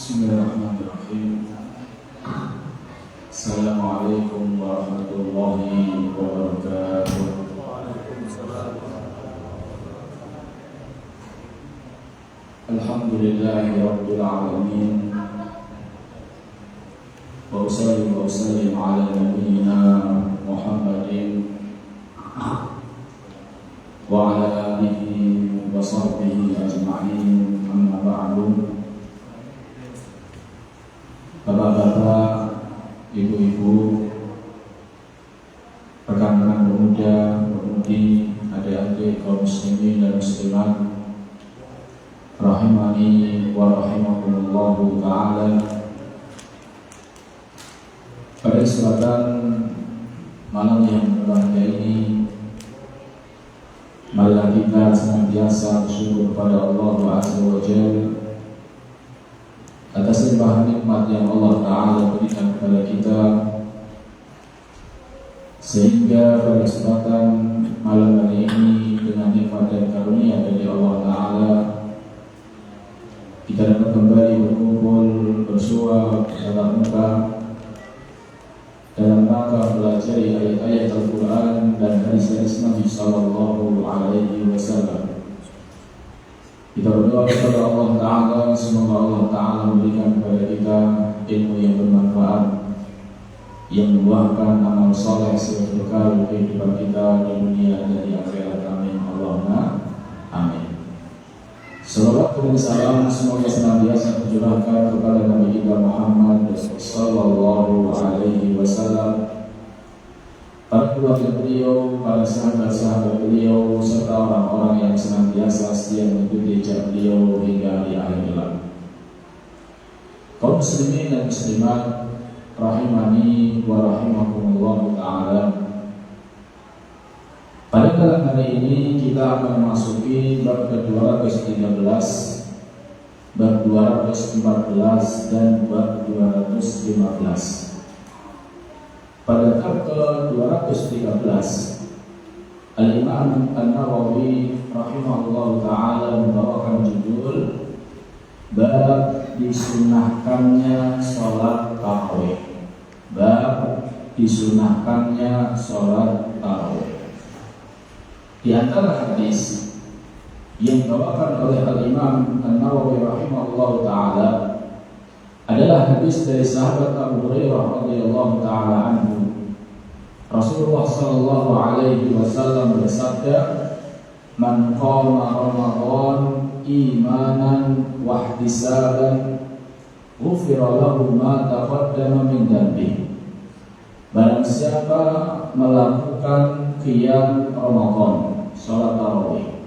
Bismillahirrahmanirrahim. Assalamualaikum warahmatullahi wabarakatuh. Alhamdulillahi rabbil alamin. Wa usalli wa usallim ala nabiyyina Muhammadin wa ala alihi wa sahbihi ajma'in. Amma ba'du. Bapak-bapak, ibu-ibu, rekan-rekan pemuda, pemudi, adik-adik kaum muslimin dan muslimat, rahimani wa rahimakumullahu ta'ala. Pada kesempatan malam yang berbahagia ini, marilah kita senantiasa bersyukur kepada Allah Azza wa Jalla atas limpahan nikmat yang Allah Ta'ala berikan kepada kita, sehingga pada kesempatan malam hari ini dengan nikmat dan karunia dari Allah Ta'ala kita dapat kembali berkumpul bersua tatap muka dalam rangka belajar ayat-ayat Al-Quran dan hadis-hadis Nabi Sallallahu Alaihi Wasallam. Kita berdoa kepada Allah Ta'ala, semoga Allah Ta'ala memberikan kepada kita ilmu yang bermanfaat, yang membuahkan amal soleh sebagai bekal kehidupan kita di dunia dan di akhirat. Amin. Allahumma amin. Salawat dan salam semoga senantiasa tercurahkan kepada Nabi kita Muhammad Sallallahu Alaihi Wasallam, para keluarga beliau, para sahabat-sahabat beliau, serta orang-orang yang senantiasa setia mengikuti jejak beliau hingga di akhir kelak. Kaum muslimin dan muslimat, rahimani wa rahimakumullah ta'ala. Pada malam hari ini kita akan memasuki bab ke-213, bab 214 dan bab 215. Pada bab ke-213, Al-Imam An-Nawawi rahimahullah ta'ala membawakan judul bab disunahkannya sholat tarawih. Bab disunahkannya sholat tarawih. Di antara hadis yang dibawakan oleh Al-Imam An-Nawawi rahimahullah ta'ala adalah hadis dari sahabat Abu Hurairah radhiyallahu ta'ala anhu. Rasulullah sallallahu alaihi wasallam bersabda, "Man qama Ramadan imanan wa ihtisaban, ghufira lahu ma taqaddama min dhanbihi." Barang siapa melakukan qiyam Ramadan, salat tarawih,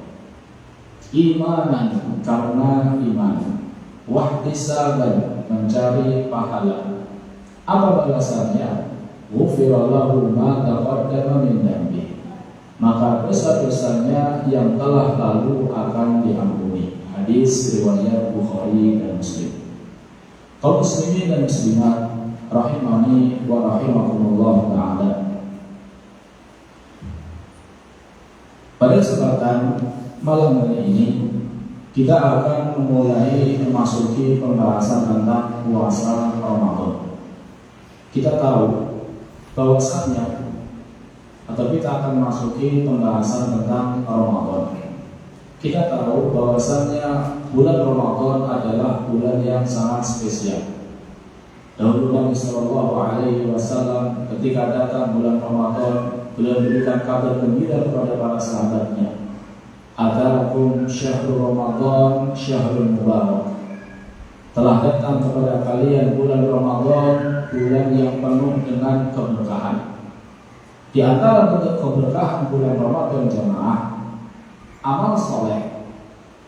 imanan karena iman, wa ihtisaban mencari pahala, apa balasannya? Ghufira lahu ma taqaddama min dhanbi, maka dosa-dosanya yang telah lalu akan diampuni. Hadis riwayat Bukhari dan Muslim. Kaum muslimin dan muslimat, rahimani wa rahimakumullah ta'ala. Pada kesempatan malam hari ini kita akan memulai memasuki pembahasan tentang puasa Ramadan. Kita tahu bahwasanya atau kita akan memasuki pembahasan tentang Ramadan. Kita tahu bahwasanya bulan Ramadan adalah bulan yang sangat spesial. Dahulu Nabi Sallallahu Alaihi Wasallam ketika datang bulan Ramadan, beliau memberikan kabar gembira kepada para sahabatnya. Ataakum syahrul Ramadan syahrul mubarak. Telah datang kepada kalian bulan Ramadan, bulan yang penuh dengan keberkahan. Di antara bentuk keberkahan bulan Ramadan jemaah, amal soleh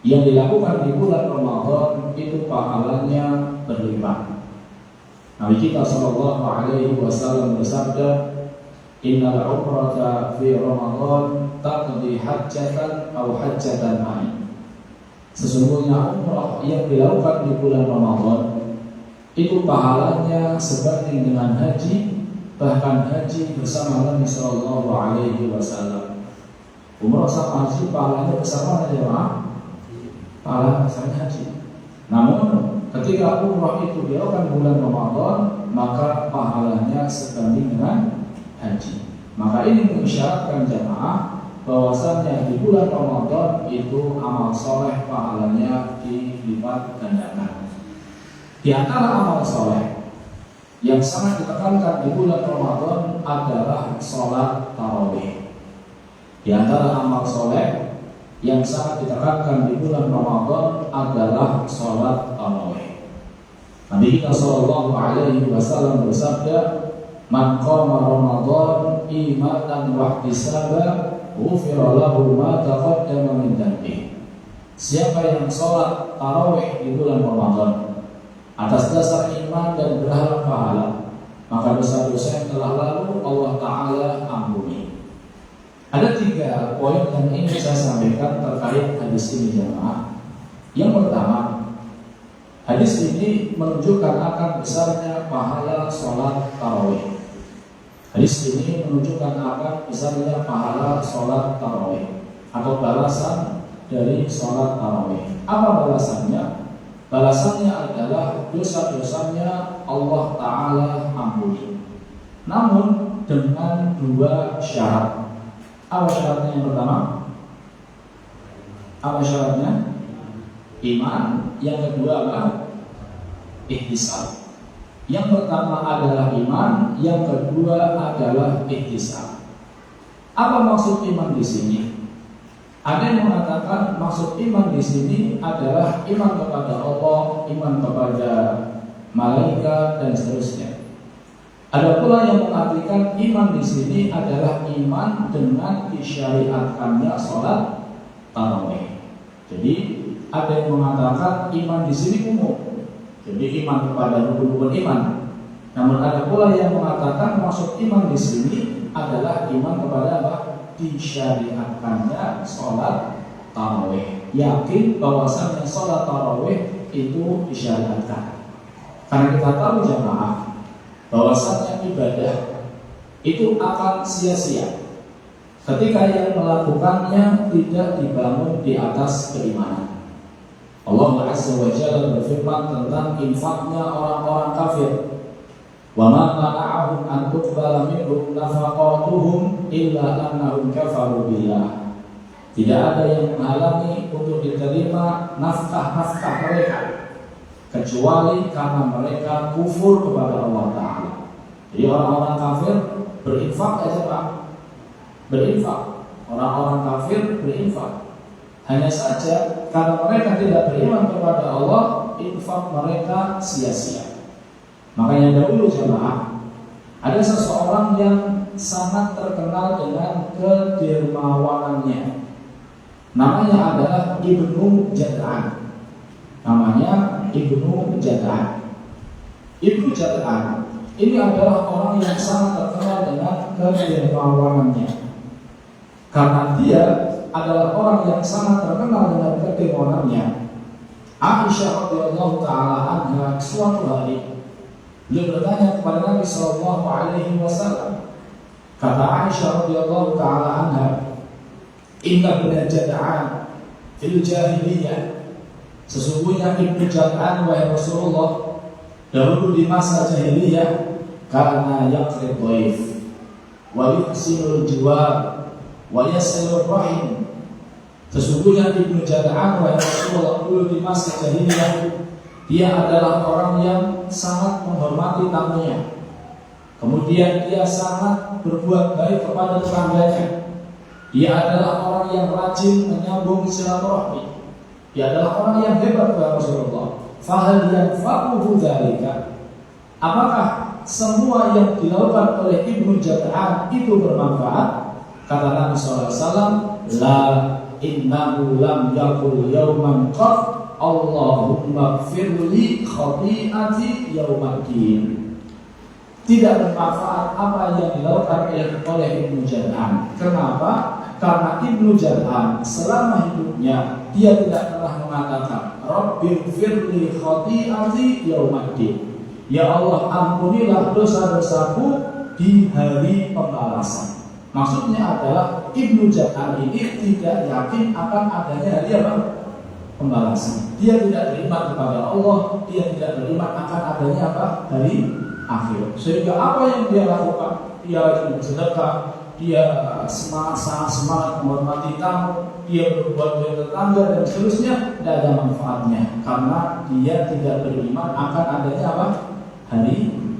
yang dilakukan di bulan Ramadan itu pahalanya berlipat. Nabi kita Sallallahu Alaihi Wasallam bersabda, "Innal umrata fi Ramadan taqdi hajjatan aw hajjatan ma'i." Sesungguhnya umrah yang dilakukan di bulan Ramadan itu pahalanya sebanding dengan haji, bahkan haji bersama Nabi Sallallahu Alaihi Wasallam. Umrah sama haji pahalanya bersama saja, pahala bersama haji. Namun ketika umrah itu dilakukan bulan Ramadan, maka pahalanya sebanding dengan haji. Maka ini mengisyaratkan jamaah bahwasannya di bulan Ramadan itu amal soleh pahalanya dilipat gandakan. Di antara amal soleh yang sangat ditekankan di bulan Ramadan adalah sholat tarawih. Di antara amal soleh yang sangat ditekankan di bulan Ramadan adalah sholat tarawih. Nabi kita Shallallahu Alaihi Wasallam bersabda, "Man qama Ramadan imanan wa ihtisaban, ghufira lahu ma taqaddama min dhanbihi." Siapa yang sholat tarawih di bulan Ramadan atas dasar iman dan berharap pahala, maka dosa-dosa yang telah lalu Allah Ta'ala ampuni. Ada 3 poin yang ingin saya sampaikan terkait hadis ini jemaah. Yang pertama, hadis ini menunjukkan akan besarnya pahala sholat tarawih. Hadis ini menunjukkan akan besarnya pahala sholat tarawih atau balasan dari sholat tarawih. Apa balasannya? Balasannya adalah dosa-dosanya Allah Ta'ala ampuni. Namun dengan 2 syarat. Apa syaratnya yang pertama? Apa syaratnya? Iman. Yang kedua apa? Ihtisab. Yang pertama adalah iman, yang kedua adalah ihtisab. Apa maksud iman di sini? Ada yang mengatakan maksud iman di sini adalah iman kepada Allah, iman kepada malaikat dan seterusnya. Ada pula yang mengartikan iman di sini adalah iman dengan disyariatkannya sholat tarawih. Jadi ada yang mengatakan iman di sini umum, jadi iman kepada rukun-rukun iman. Namun ada pula yang mengatakan maksud iman di sini adalah iman kepada apa? Disyariatkannya sholat tarawih. Yakin bahwasannya sholat tarawih itu disyariatkan. Karena kita tahu jamaah bahwasannya ibadah itu akan sia-sia ketika yang melakukannya tidak dibangun di atas keimanan. Allah Azza wa Jalla berfirman tentang infaknya orang-orang kafir. Wa ma mana'ahum an tuqbala minhum nafaqatuhum illa annahum kafaru billah. Tidak ada yang menghalangi untuk diterima nafkah-nafkah mereka kecuali karena mereka kufur kepada Allah Ta'ala. Jadi orang-orang kafir berinfak aja Pak, berinfak. Orang-orang kafir berinfak. Hanya saja karena mereka tidak beriman kepada Allah, infak mereka sia-sia. Makanya dahulu jemaah, ada seseorang yang sangat terkenal dengan kedermawanannya. Namanya adalah Ibnu Jad'an. Namanya Ibnu Jad'an. Ibnu Jad'an ini adalah orang yang sangat terkenal dengan kedermawanannya. Karena dia adalah orang yang sangat terkenal dengan kedermawanannya, Aisyah radhiyallahu taala anha suatu hari beliau bertanya kepada Nabi sallallahu alaihi wasallam. Kata Aisyah radhiyallahu taala anha, "Inna ibn Jad'an fil jahiliyah." Sesungguhnya Ibnu Jad'an wahai Rasulullah dahulu di masa jahiliyah karena yaqrid dhaif wa yuhsinul jiwar wa yasilur rahim. Sesungguhnya Ibnu Jad'an wahai Rasulullah dulu di masa jahiliyah dia adalah orang yang sangat menghormati tamunya. Kemudian dia sangat berbuat baik kepada tetangganya. Dia adalah orang yang rajin menyambung silaturahmi. Dia adalah orang yang hebat kepada Rasulullah. Fahal yanfa'uhu dzalika? Apakah semua yang dilakukan oleh Ibnu Jad'an itu bermanfaat? Kata Nabi sallallahu alaihi wasallam, "La innahu lam yaqul yawman qad Allahumma firli khati'ati yawmaddin." Tidak bermanfaat apa yang dilakukan oleh Ibnu Jad'an. Kenapa? Karena Ibnu Jad'an selama hidupnya dia tidak pernah mengatakan Rabbi firli khati'ati yawmaddin, ya Allah ampunilah dosa-dosaku di hari pembalasan. Maksudnya adalah Ibnu Jad'an ini tidak yakin akan adanya hari apa? Pembalasan. dia tidak beriman kepada Allah, dia tidak beriman akan adanya apa? Hari akhir. Sehingga apa yang dia lakukan, dia rajin bersedekah, dia sangat semangat menghormati tamu, dia berbuat baik tetangga dan seterusnya, tidak ada manfaatnya karena dia tidak beriman akan adanya apa? Hari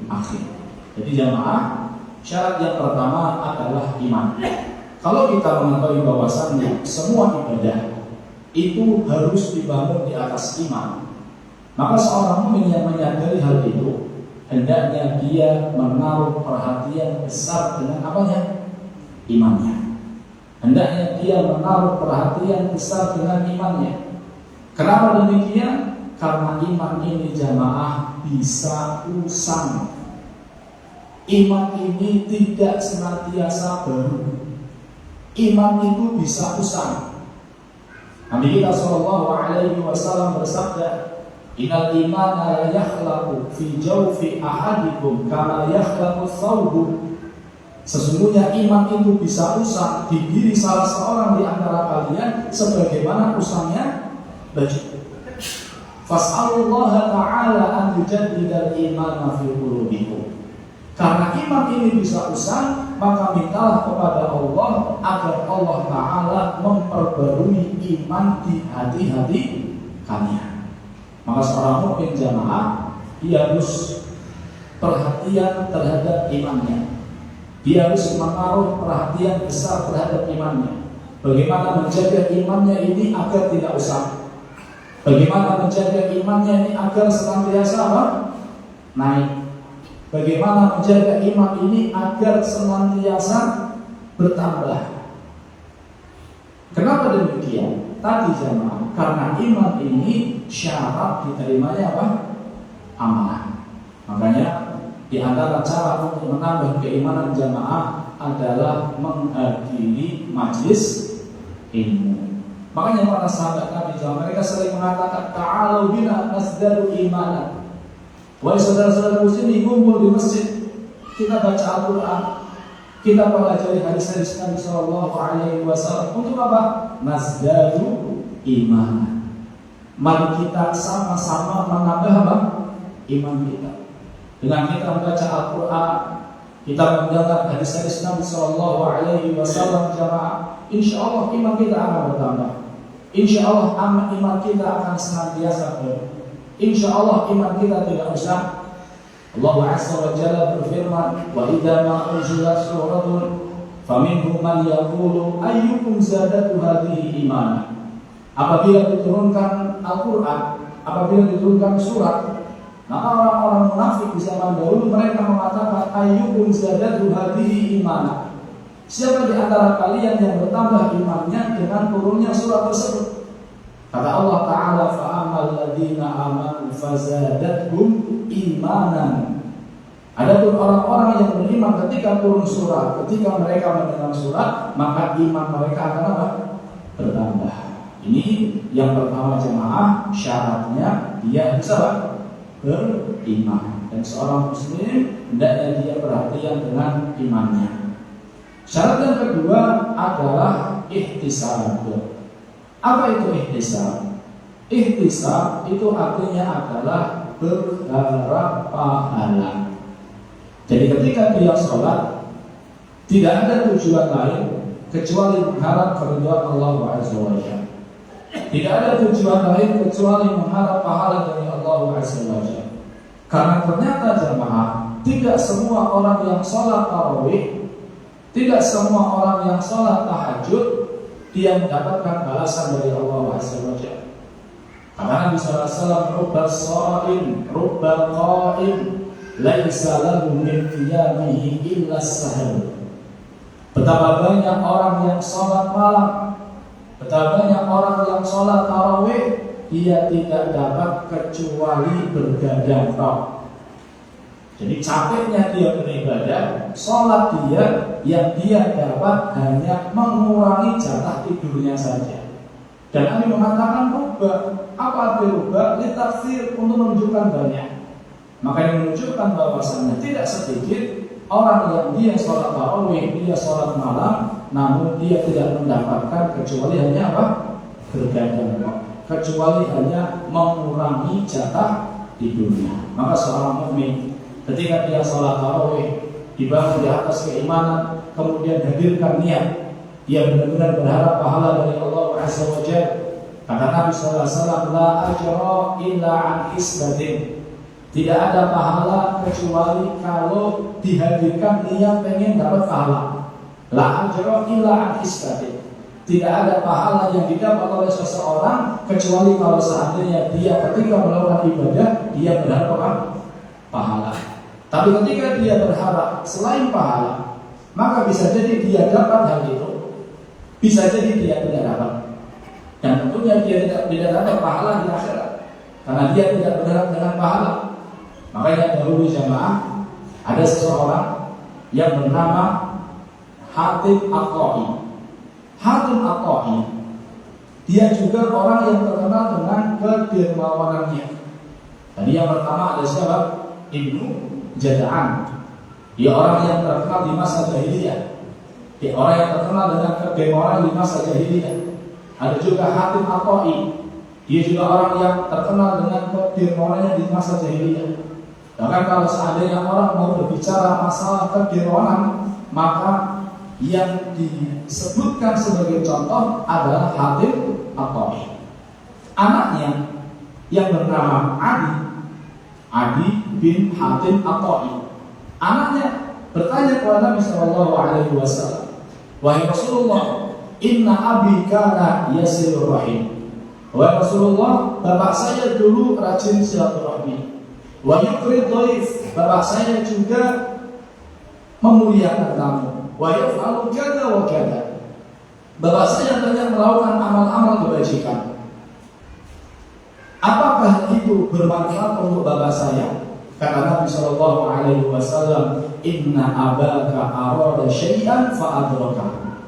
akhir. Jadi jamaah, syarat yang pertama adalah iman. Kalau kita mengetahui bahwasannya semua ibadah itu harus dibangun di atas iman, maka seorang mukmin yang menyadari hal itu hendaknya dia menaruh perhatian besar dengan apanya? Imannya. Hendaknya dia menaruh perhatian besar dengan imannya. Kenapa demikian? Karena iman ini jamaah bisa usang. Iman ini tidak senantiasa baru. Iman itu bisa usang. Nabi kita SAW bersabda, Innal imana la yakhlaqu fi jawfi ahadikum kama yakhlaqu thawbu. Sesungguhnya iman itu bisa usang di diri salah seorang di antara kalian sebagaimana usangnya baju. Fas'alullaha ta'ala an yujaddidal imana fi qulubikum. Karena iman ini bisa usang, maka mintalah kepada Allah agar Allah Ta'ala memperbarui iman di hati-hati kalian. Maka seorang mukmin jamaah, dia harus perhatian terhadap imannya. Dia harus menaruh perhatian besar terhadap imannya. Bagaimana menjaga imannya ini agar tidak usang. Bagaimana menjaga imannya ini agar senantiasa apa? Naik. Bagaimana menjaga iman ini agar senantiasa bertambah. Kenapa demikian? Tadi jamaah, karena iman ini syarat diterimanya apa? Amanah. Makanya di antara cara untuk menambah keimanan jamaah adalah menghadiri majlis ilmu. Makanya para sahabat Nabi SAW mereka sering mengatakan ta'alu bina nasdaru imanan. Wahai saudara-saudara muslim, kumpul di masjid, kita baca Al-Quran, kita pelajari hadis-hadis Nabi SAW. Untuk apa? Nasdadu iman. Mari kita sama-sama menambah apa? Iman kita. Dengan kita membaca Al-Quran, kita mendengar hadis-hadis Nabi SAW, jamaah, insya Allah iman kita akan bertambah. Insya Allah iman kita akan senantiasa bertambah. Insya Allah iman kita tidak usah. Allah Azza wa Jalla berfirman, wa idza ma unzilat suratun faminhum man yaqulu ayyukum zadatu hadhihi imana. Apabila diturunkan Al-Quran, apabila diturunkan surat, maka orang-orang munafik di zaman dahulu mereka mengatakan ayyukum zadatu hadhihi imana. Siapa di antara kalian yang bertambah imannya dengan turunnya surat tersebut? Kata Allah Ta'ala, fa'amal ladina amanu fazadathum imanan. Adapun orang-orang yang beriman ketika turun surat, ketika mereka mendengar surat, maka iman mereka akan apa? Bertambah. Ini yang pertama jemaah, syaratnya dia bisa beriman. Dan seorang muslim hendaknya dia perhatian dengan imannya. Syarat yang kedua adalah ihtisab. Apa itu ihtisab? Ihtisab itu artinya adalah berharap pahala. Jadi ketika dia sholat, tidak ada tujuan lain kecuali mengharap keridhaan Allah Azza wa Jalla. Tidak ada tujuan lain kecuali mengharap pahala dari Allah Azza wa Jalla. Karena ternyata jemaah, tidak semua orang yang sholat tarawih, tidak semua orang yang sholat tahajud dia mendapatkan balasan dari Allah Azza wa Jalla. Karena Nabi SAW rubba sha'im, rubba qa'im, laisa lahu min qiyamihi illa sahur. Betapa banyak orang yang sholat malam, betapa banyak orang yang sholat tarawih, dia tidak dapat kecuali bergadang tok. Jadi capeknya dia beribadah, sholat dia yang dia dapat hanya mengurangi jatah tidurnya saja. Dan Nabi mengatakan rubah, apa arti rubah? Litaksir, untuk menunjukkan banyak. Maka yang menunjukkan bahwasannya tidak sedikit orang yang dia sholat tarawih, dia sholat malam, namun dia tidak mendapatkan kecuali hanya apa? Bergadang. kecuali hanya mengurangi jatah di dunia. Maka seorang mukmin ketika dia sholat tarawih dibangun di atas keimanan, kemudian hadirkan niat, dia benar-benar berharap pahala dari Allah Azza wa Jalla. Kata Nabi SAW, la ajra illa an isbatin. Tidak ada pahala kecuali kalau dihadirkan niat pengen dapat pahala. La ajra illa an isbatin. Tidak ada pahala yang didapat oleh seseorang kecuali kalau seandainya dia ketika melakukan ibadah dia berharap pahala. Tapi ketika dia berharap selain pahala, maka bisa jadi dia dapat hal itu, bisa jadi dia tidak dapat. Dan tentunya dia tidak dapat pahala di akhirat karena dia tidak berharap dengan pahala. Makanya dahulu jamaah ada seseorang yang bernama Hatim At-Ta'i. Hatim At-Ta'i, dia juga orang yang terkenal dengan kedermawanannya. Tadi yang pertama ada siapa? Ibnu Jada'an. Dia orang yang terkenal di masa jahiliyah. Dia orang yang terkenal dengan kedermawanan di masa jahiliyah. Ada juga Hatim At-Ta'i. Dia juga orang yang terkenal dengan kedermawanannya di masa jahiliyah. Bahkan kalau seandainya orang mau berbicara masalah kedermawanan, maka yang disebutkan sebagai contoh adalah Hatim At-Ta'i. Anaknya yang bernama Adi bin Hatim At-Ta'i. Anaknya bertanya kepada Nabi SAW, wahai Rasulullah, inna abi kana yasilur rahim. Wahai Rasulullah, bapak saya dulu rajin silaturahmi. Wa yukrid dhaif, bapak saya juga memuliakan tamu. Wa yaf'alu kada wa kada. Bapak saya banyak melakukan amal-amal kebajikan. Apakah itu bermanfaat untuk bapak saya? Kata Nabi sallallahu alaihi wasallam, "Inna abaka arada syai'an fa adraka."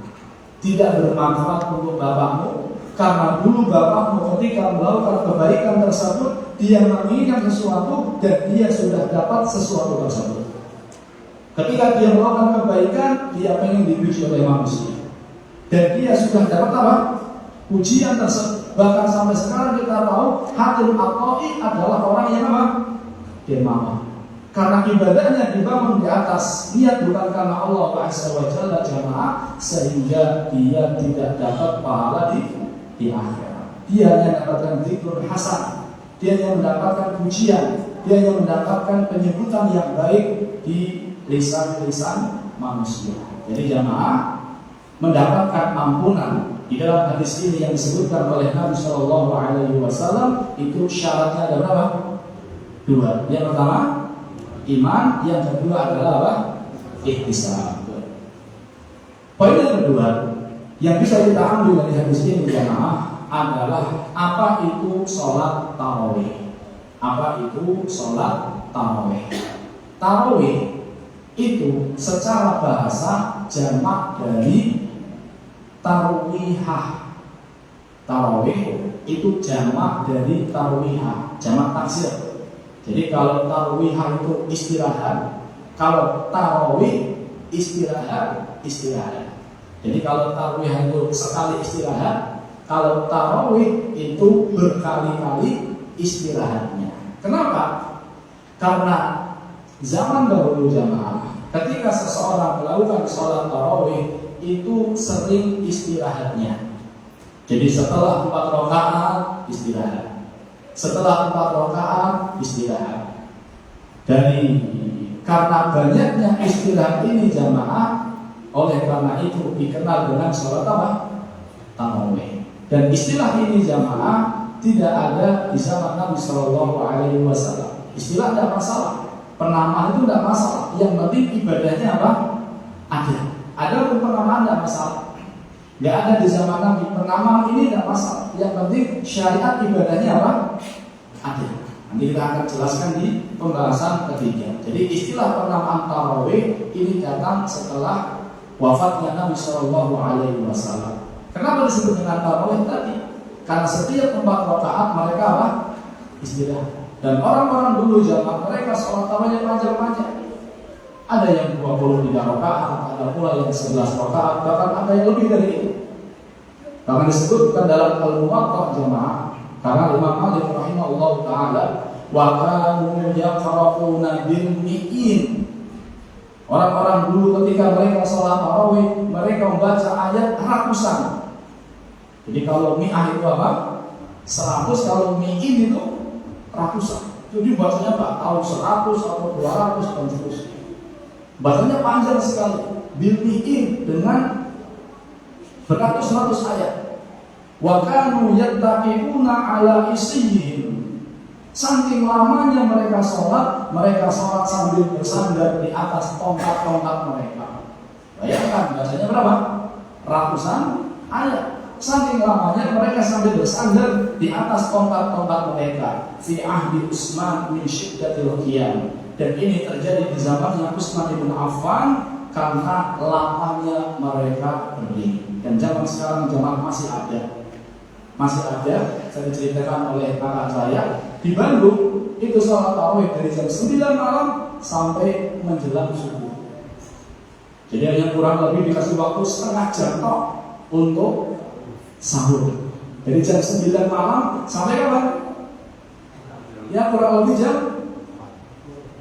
Tidak bermanfaat untuk bapakmu karena dulu bapakmu ketika melakukan kebaikan tersebut dia menginginkan sesuatu dan dia sudah dapat sesuatu tersebut. Ketika dia melakukan kebaikan, dia ingin dipuji oleh manusia. Dan dia sudah dapat apa? Pujian tersebut. Bahkan sampai sekarang kita tahu Hatim At-Ta'i adalah orang yang apa? Dermawan. Karena ibadahnya dibangun di atas niat bukan karena Allah Azza wa Jalla jamaah, sehingga dia tidak dapat pahala di akhirat. Dia hanya mendapatkan dzikrul hasan. Dia yang mendapatkan pujian, dia yang mendapatkan penyebutan yang baik di lisan-lisan manusia. Jadi jamaah mendapatkan ampunan di dalam hadis ini yang disebutkan oleh Nabi Shallallahu Alaihi Wasallam itu syaratnya ada berapa? Dua. Yang pertama iman, yang kedua adalah apa? Ihtisab. Poin yang kedua yang bisa kita ambil dari hadis ini jamaah adalah apa itu sholat tarawih. Apa itu sholat tarawih? Tarawih itu secara bahasa jamak dari tarwihah. Tarawih itu jamak dari tarwihah, jamak taksir. Jadi kalau tarwihah itu istirahat, kalau tarawih istirahat. Jadi kalau tarwihah itu sekali istirahat, kalau tarawih itu berkali-kali istirahatnya. Kenapa? Karena zaman dahulu jamaah, ketika seseorang melakukan sholat tarawih itu sering istirahatnya. Jadi setelah 4 rakaat istirahat, setelah 4 rakaat istirahat. Dari karena banyaknya istirahat ini jamaah, oleh karena itu dikenal dengan sholat apa? Tarawih. Dan istilah ini jamaah tidak ada di zaman Nabi Shallallahu Alaihi Wasallam. Istilah tidak masalah. Penamaan itu tidak masalah. Yang penting ibadahnya apa? Ada pun penamaan tidak masalah. Tidak ada di zaman Nabi. Penamaan ini tidak masalah. Yang penting syariat ibadahnya apa? Ada. Nanti kita akan jelaskan di pembahasan ketiga. Jadi istilah penamaan tarawih ini datang setelah wafatnya Nabi Shallallahu Alaihi Wasallam. Kenapa disebut dengan tarawih tadi? Karena setiap 4 rakaat mereka apa? Istirahat. Dan orang-orang dulu zaman mereka sholat tarawih panjang-panjang. Ada yang 23 rakaat, ada pula yang 11 rakaat, bahkan ada yang lebih dari itu. Bahkan disebutkan dalam Al-Muwatta jamaah, Karena Imam Malik rahimahullah taala wa kanu yaqra'una bil mi'in. Orang-orang dulu ketika mereka sholat tarawih, mereka membaca ayat ratusan. Jadi kalau mi'ah itu apa? 100, kalau mi'in itu ratusan. Jadi bacanya tak tahu 100 atau 200 dan seterusnya. Bacanya panjang sekali. Bil mi'in dengan beratus-ratus ayat. Wa kanu yattaqiuna ala isiyihim. Saking lamanya mereka sholat sambil bersandar di atas tongkat-tongkat mereka. Bayangkan, bacanya berapa? Ratusan ayat. Saking lamanya mereka sambil bersandar di atas tongkat-tongkat mereka. Fi ahdi Utsman min syiddatil qiyam. Dan ini terjadi di zamannya Utsman bin Affan karena lapangnya mereka berdiri. Dan zaman sekarang jamaah masih ada, saya diceritakan oleh kakak saya di Bandung, itu sholat tarawih dari jam 9 malam sampai menjelang subuh. Jadi hanya kurang lebih dikasih waktu setengah jam tok untuk sahur. Dari jam 9 malam sampai kapan? Ya kurang lebih jam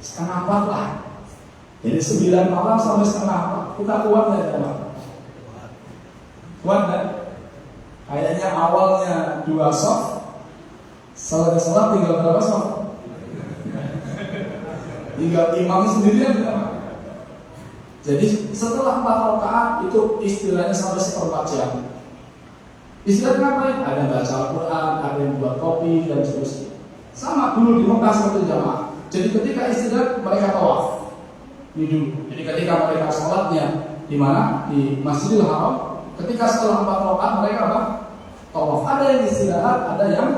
setengah 4 lah. Jadi 9 malam sampai setengah 4. Kita kuat nggak ya? Kuat nggak? Kayaknya awalnya 2 soft, selesai sholat tinggal berapa soft? Tinggal imam sendirian. Jadi setelah 4 rakaat itu istilahnya sampai 1/4 jam. Istilah ngapain? Ada baca Al-Quran, ada yang buat kopi dan seterusnya. Sama dulu di Mekah satu jamaah. Jadi ketika istilah mereka tawaf, ini dulu. Jadi ketika mereka sholatnya di mana? Di Masjidil Haram. Ketika setelah 4 rakaat mereka apa? Tawaf. Ada yang istirahat, ada yang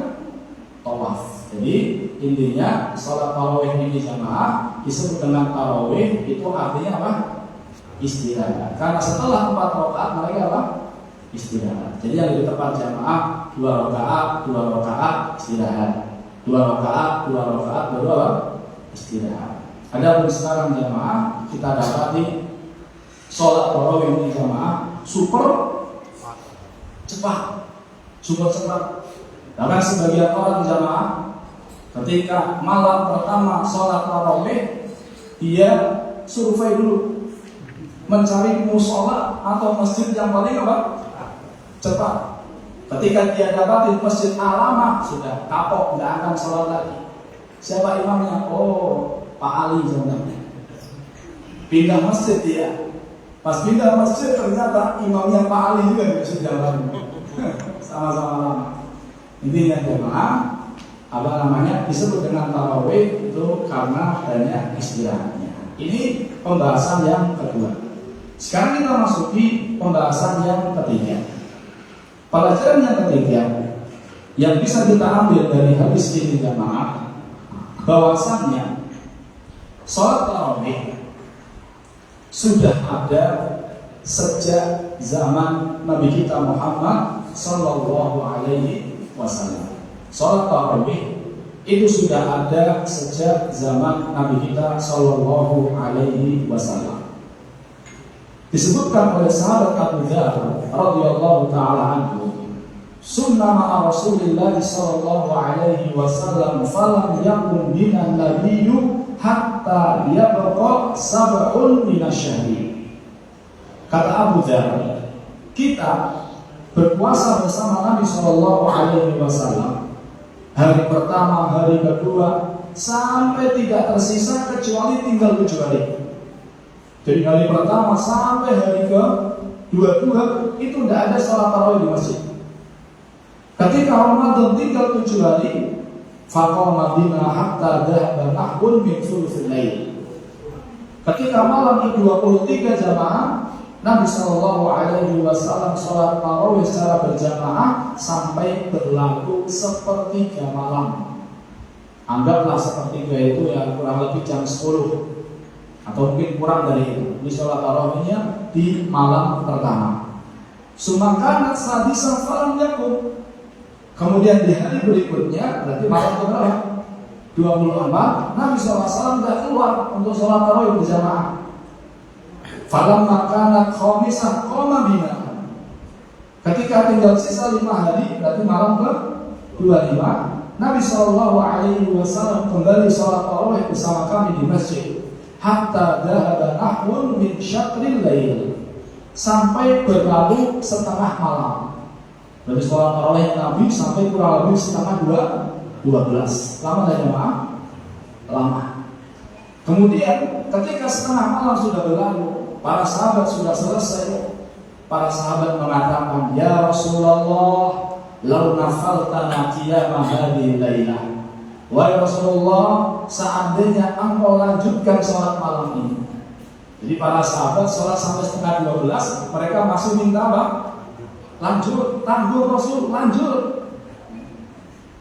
tawaf. Jadi intinya sholat tarawih ini jamaah disebut dengan tarawih, itu artinya apa? Istirahat. Karena setelah 4 rakaat mereka apa? Istirahat. Jadi yang di tempat jamaah 2 rakaat istirahat, 2 rakaat baru apa? Istirahat. Ada pun sekarang jamaah kita dapati sholat tarawih ini jamaah super cepat. Bahkan sebagian orang jamaah ketika malam pertama sholat tarawih, dia survei dulu mencari musola atau masjid yang paling apa? Cepat. Ketika dia dapatin masjid Alamah, sudah kapok, nggak akan sholat lagi. Siapa imamnya? Oh, Pak Ali jamaahnya. Pindah masjid dia. Pas pindah masjid ternyata imamnya Pak Ali juga di masjid jamaah. Sama-sama lama. Intinya jamaah apa namanya disebut dengan tarawih itu karena adanya istirahatnya. Ini pembahasan yang kedua. Sekarang kita masuki pembahasan yang ketiga. Pelajaran yang ketiga yang bisa kita ambil dari hadis ini jamaah, bahwasannya sholat tarawih sudah ada sejak zaman Nabi kita Muhammad Sallallahu Alaihi Wasallam. Sholat tarawih itu sudah ada sejak zaman Nabi kita Sallallahu Alaihi Wasallam. Disebutkan oleh sahabat Abu Dzar radhiyallahu taala anhu, "Sunnah ma'a Rasulillah sallallahu alaihi wasallam falam yakun bina nabiyyu hatta yabqa sab'un minasyahri." Kata Abu Dzar, kita berpuasa bersama Nabi sallallahu alaihi wasallam hari pertama, hari kedua, sampai tidak tersisa kecuali tinggal 7 hari. Jadi hari pertama sampai hari ke-22 itu tidak ada sholat tarawih di masjid. Ketika Ramadan tinggal 7 hari, faqama bina hatta dhahaba nahbun min thuluthil lail. Ketika malam ke-23 jamaah, Nabi Sallallahu Alaihi Wasallam sholat tarawih secara berjamaah sampai berlaku sepertiga malam. Anggaplah sepertiga itu ya kurang lebih jam 10 atau mungkin kurang dari itu. Di sholat tarawihnya di malam pertama. Sumakanat sadisan falam yakun. Kemudian di hari berikutnya, berarti malam keberapa? 24. Nabi SAW tidak keluar untuk sholat tarawih berjamaah. Falam makanat khamisah qoma bina. Ketika tinggal sisa 5 hari, berarti malam 25, Nabi Shallallahu Alaihi Wasallam kembali sholat tarawih bersama kami di masjid hatta dhahaba nahwun min syatril lail, sampai berlalu setengah malam. Dari sholat tarawih Nabi sampai kurang lebih setengah 12. Lama tak jemaah? Lama. Kemudian ketika setengah malam sudah berlalu, para sahabat sudah selesai. Para sahabat mengatakan, ya Rasulullah, lau nafaltana qiyama hadhihi lailah. Wahai Rasulullah, seandainya engkau lanjutkan sholat malam ini. Jadi para sahabat sholat sampai setengah 12, mereka masih minta apa? Lanjut, tangguh Rasul, lanjut.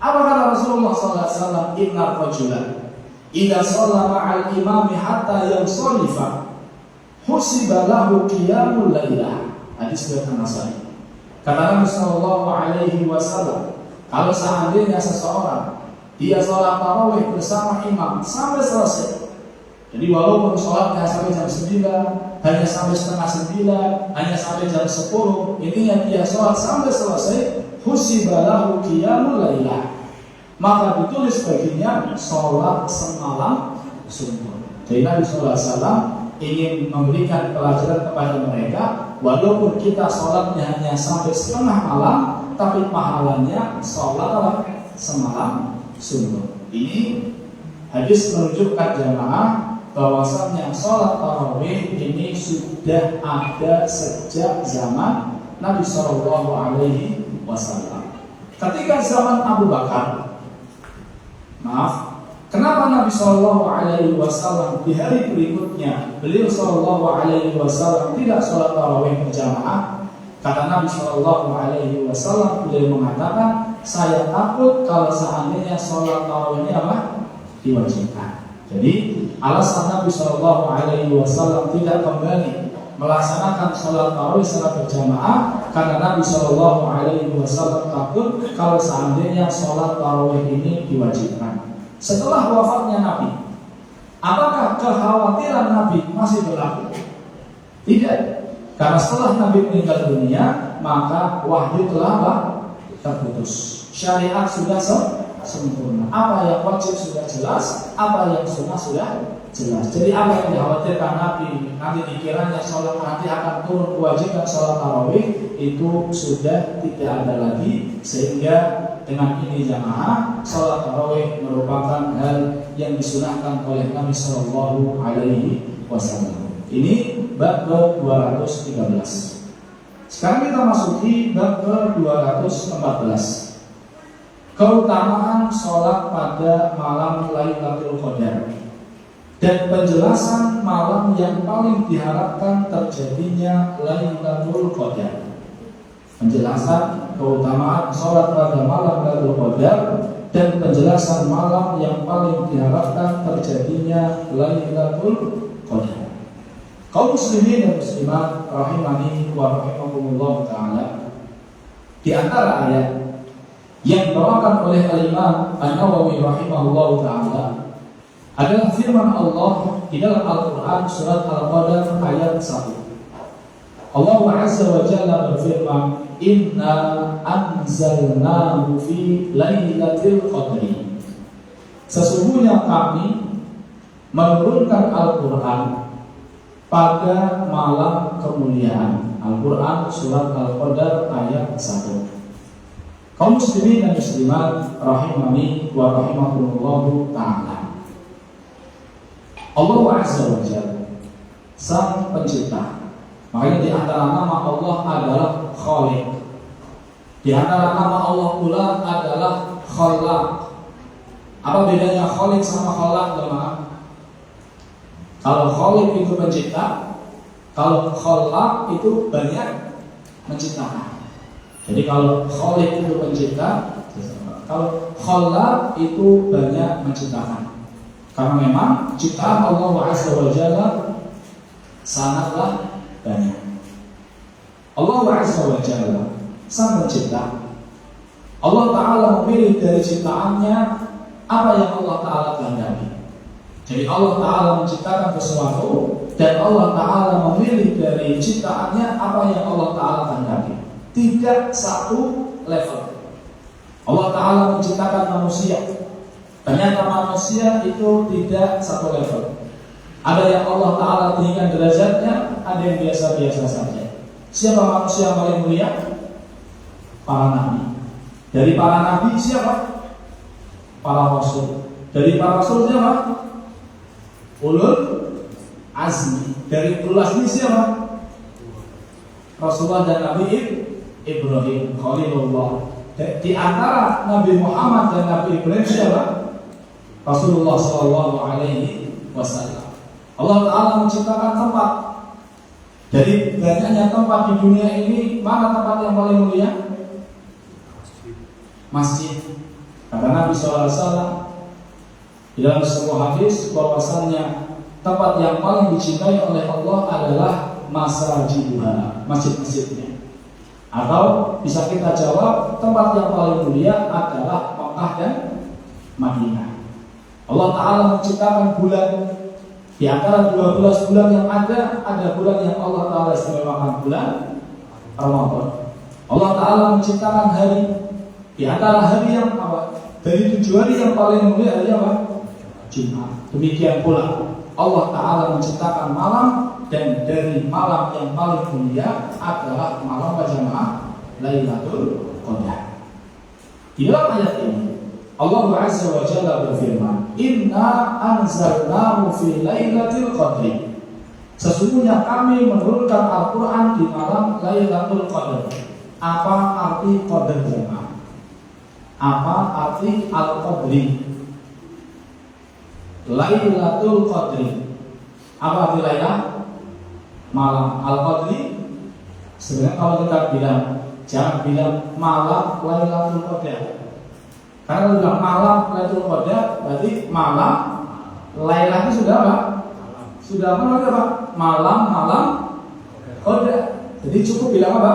Apa kata Rasulullah SAW? Inna rajulan idza shalla ma'al imami hatta yansarifa husiba lahu qiyamul lailah. Hadis riwayat An-Nasa'i. Kata Nabi sallallahu alaihi wasallam, kalau seandainya seseorang dia sholat tarawih bersama imam sampai selesai. Jadi walaupun sholatnya sampai jam 9, hanya sampai setengah 9, hanya sampai jam 10, intinya dia sholat sampai selesai, husiba lahu qiyamul lailah, maka ditulis baginya sholat semalam suntuk. Jadi Nabi SAW ingin memberikan pelajaran kepada mereka, walaupun kita sholatnya hanya sampai setengah malam, tapi pahalanya sholat semalam suntuk. Ini hadis menunjukkan jamaah bahwasannya sholat tarawih ini sudah ada sejak zaman Nabi Shallallahu Alaihi Wasallam. Ketika zaman Abu Bakar, kenapa Nabi Shallallahu Alaihi Wasallam di hari berikutnya beliau Shallallahu Alaihi Wasallam tidak sholat tarawih berjamaah? Kata Nabi Shallallahu Alaihi Wasallam, beliau mengatakan, saya takut kalau seandainya sholat tarawih ini apa? Diwajibkan. Jadi alasan Nabi Shallallahu Alaihi Wasallam tidak kembali melaksanakan sholat tarawih secara berjamaah karena Nabi Shallallahu Alaihi Wasallam takut kalau seandainya sholat tarawih ini diwajibkan. Setelah wafatnya Nabi, apakah kekhawatiran Nabi masih berlaku? Tidak, karena setelah Nabi meninggal dunia, maka wahyu telah terputus. Syariat sudah sempurna. Apa yang wajib sudah jelas, apa yang sunnah sudah jelas. Jadi apa yang dikhawatirkan Nabi, nanti dikiranya sholat nanti akan turun kewajiban sholat tarawih, itu sudah tidak ada lagi. Sehingga dengan ini jamaah, sholat tarawih merupakan hal yang disunahkan oleh Nabi Shallallahu Alaihi Wasallam. Ini bab ke-213. Sekarang kita masuki bab ke-214. Keutamaan sholat pada malam Lailatul Qadar dan penjelasan malam yang paling diharapkan terjadinya Lailatul Qadar. Penjelasan keutamaan sholat pada malam Lailatul Qadar dan penjelasan malam yang paling diharapkan terjadinya Lailatul Qadar. Kaum muslimin dan muslimat rahimani wa rahimakumullah ta'ala, di antara ayat yang dibawakan oleh Al-Imam An-Nawawi rahimahullah ta'ala adalah firman Allah di dalam Al-Quran surat Al-Qadar ayat 1. Allah Azza wa Jalla berfirman, Inna anzalnahu fi lailatul qadri. Sesungguhnya kami menurunkan Al-Quran pada malam kemuliaan. Al-Quran surat Al-Qadar ayat 1. Kaum muslimin dan muslimat rahimani wa rahimakumullah ta'ala, Allah Azza wa Jalla Sang Pencipta. Makanya di antara nama Allah adalah Khaliq. Di antara nama Allah pula adalah Khalaq. Apa bedanya Khaliq sama Khalaq, teman-teman? Kalau Khaliq itu pencipta, kalau Khalaq itu banyak menciptakan. Jadi kalau Khaliq itu pencipta, kalau Khalaq itu banyak menciptakan. Karena memang ciptaan Allah Azza wa Jalla sangatlah banyak. Allah Azza wa Jalla Sang Pencipta. Allah Ta'ala memilih dari ciptaannya apa yang Allah Ta'ala kehendaki. Jadi Allah Ta'ala menciptakan sesuatu dan Allah Ta'ala memilih dari ciptaannya apa yang Allah Ta'ala kehendaki. Tidak satu level. Allah Ta'ala menciptakan manusia. Ternyata manusia itu tidak satu level. Ada yang Allah Ta'ala tinggikan derajatnya, ada yang biasa-biasa saja. Siapa manusia yang paling mulia? Para nabi. Dari para nabi siapa? Para rasul. Dari para rasul siapa? Ulul azmi. Dari ulul azmi siapa? Rasulullah dan Nabi Ibrahim Khalilullah. Di antara Nabi Muhammad dan Nabi Ibrahim siapa? Rasulullah Sallallahu Alaihi Wasallam. Allah Ta'ala menciptakan tempat. Dari banyaknya tempat di dunia ini, mana tempat yang paling mulia? Masjid. Kata Nabi SAW di dalam sebuah hadis bahwasannya tempat yang paling dicintai oleh Allah adalah masajiduha, masjid-masjidnya. Atau bisa kita jawab, tempat yang paling mulia adalah Mekah dan Madinah. Allah Ta'ala menciptakan bulan. Di antara 12 bulan yang ada bulan yang Allah Ta'ala istimewakan, bulan Ramadan. Allah Ta'ala menciptakan hari. Di antara hari yang apa? Dari 7 hari yang paling mulia hari apa? Jumat. Demikian pula Allah Ta'ala menciptakan malam, dan dari malam yang paling mulia adalah malam jamaah Lailatul Qadar. Di dalam ayat ini Allah Azza wa Jalla berfirman, "Inna anzalnahu fi Lailatul Qadri." Sesungguhnya kami menurunkan Al-Qur'an di malam Lailatul Qadar. Apa arti qadar jemaah? Apa arti Al-Qadri? Lailatul Qadri. Apa arti Lailah? Malam. Al-Qadri. Sebenarnya kalau kita bilang, jangan bilang malam Lailatul Qadar. Karena bilang malam Lailatul Qadar berarti malam. Lailah itu sudah apa? Sudah apa? Malam Qadar. Jadi cukup bilang apa?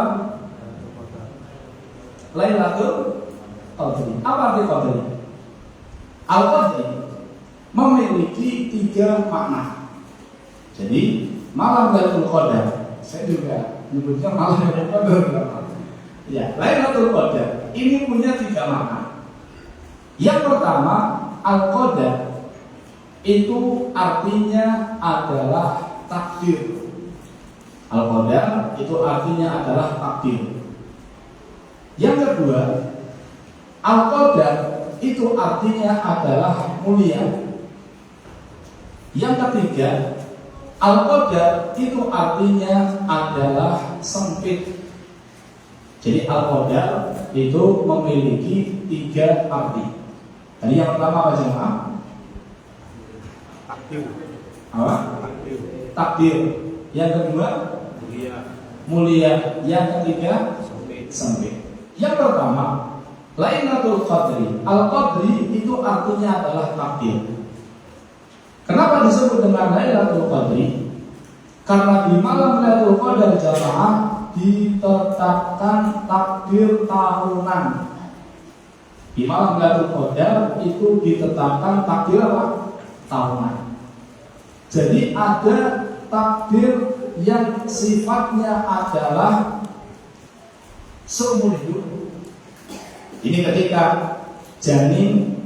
Lailatul Qadri. Apa arti Qadri? Al-Qadri memiliki 3 makna. Jadi malam Lailatul Qadar, saya juga menyebutnya malam Lailatul Qadar. Ya, Lailatul Qadar ini punya 3 makna. Yang pertama, Al-Qadar itu artinya adalah takdir. Al-Qadar itu artinya adalah takdir. Yang kedua, Al-Qadar itu artinya adalah mulia. Yang ketiga, Al-Qadar itu artinya adalah sempit. Jadi Al-Qadar itu memiliki 3 arti. Tadi yang pertama apa jemaah? Takdir. Apa? Takdir. Yang kedua? Mulia. Yang ketiga? Sempit. Yang pertama, Lailatul Qadri. Al-Qadri itu artinya adalah takdir. Kenapa disebut dengan Lailatul Qadri? Karena di malam Lailatul Qadar jamaah ditetapkan takdir tahunan. Di malam Lailatul Qadar itu ditetapkan takdir apa? Tahunan. Jadi ada takdir yang sifatnya adalah seumur hidup. Ini ketika janin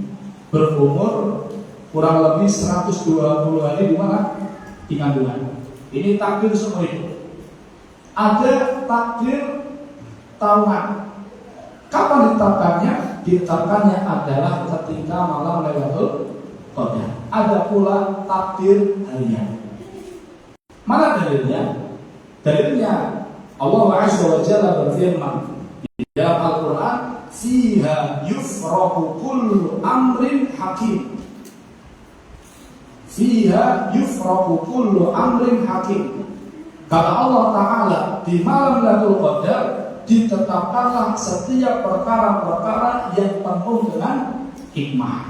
berumur kurang lebih 120 hari di mana? Di kandungan. Ini takdir seumur hidup. Ada takdir tahunan. Kapan ditetapkannya? Ditetapkannya adalah ketika malam Lailatul Qadar. Ada pula takdir harian. Mana dalilnya? Dalilnya Allah Azza wa Jalla berfirman di dalam Al-Qur'an, "Fiha yufraqu kullu amrin hakim." Fiha yufraqu kullu amrin hakim. Kata Allah Ta'ala, di malam Lailatul Qadar ditetapkanlah setiap perkara-perkara yang penuh dengan hikmah.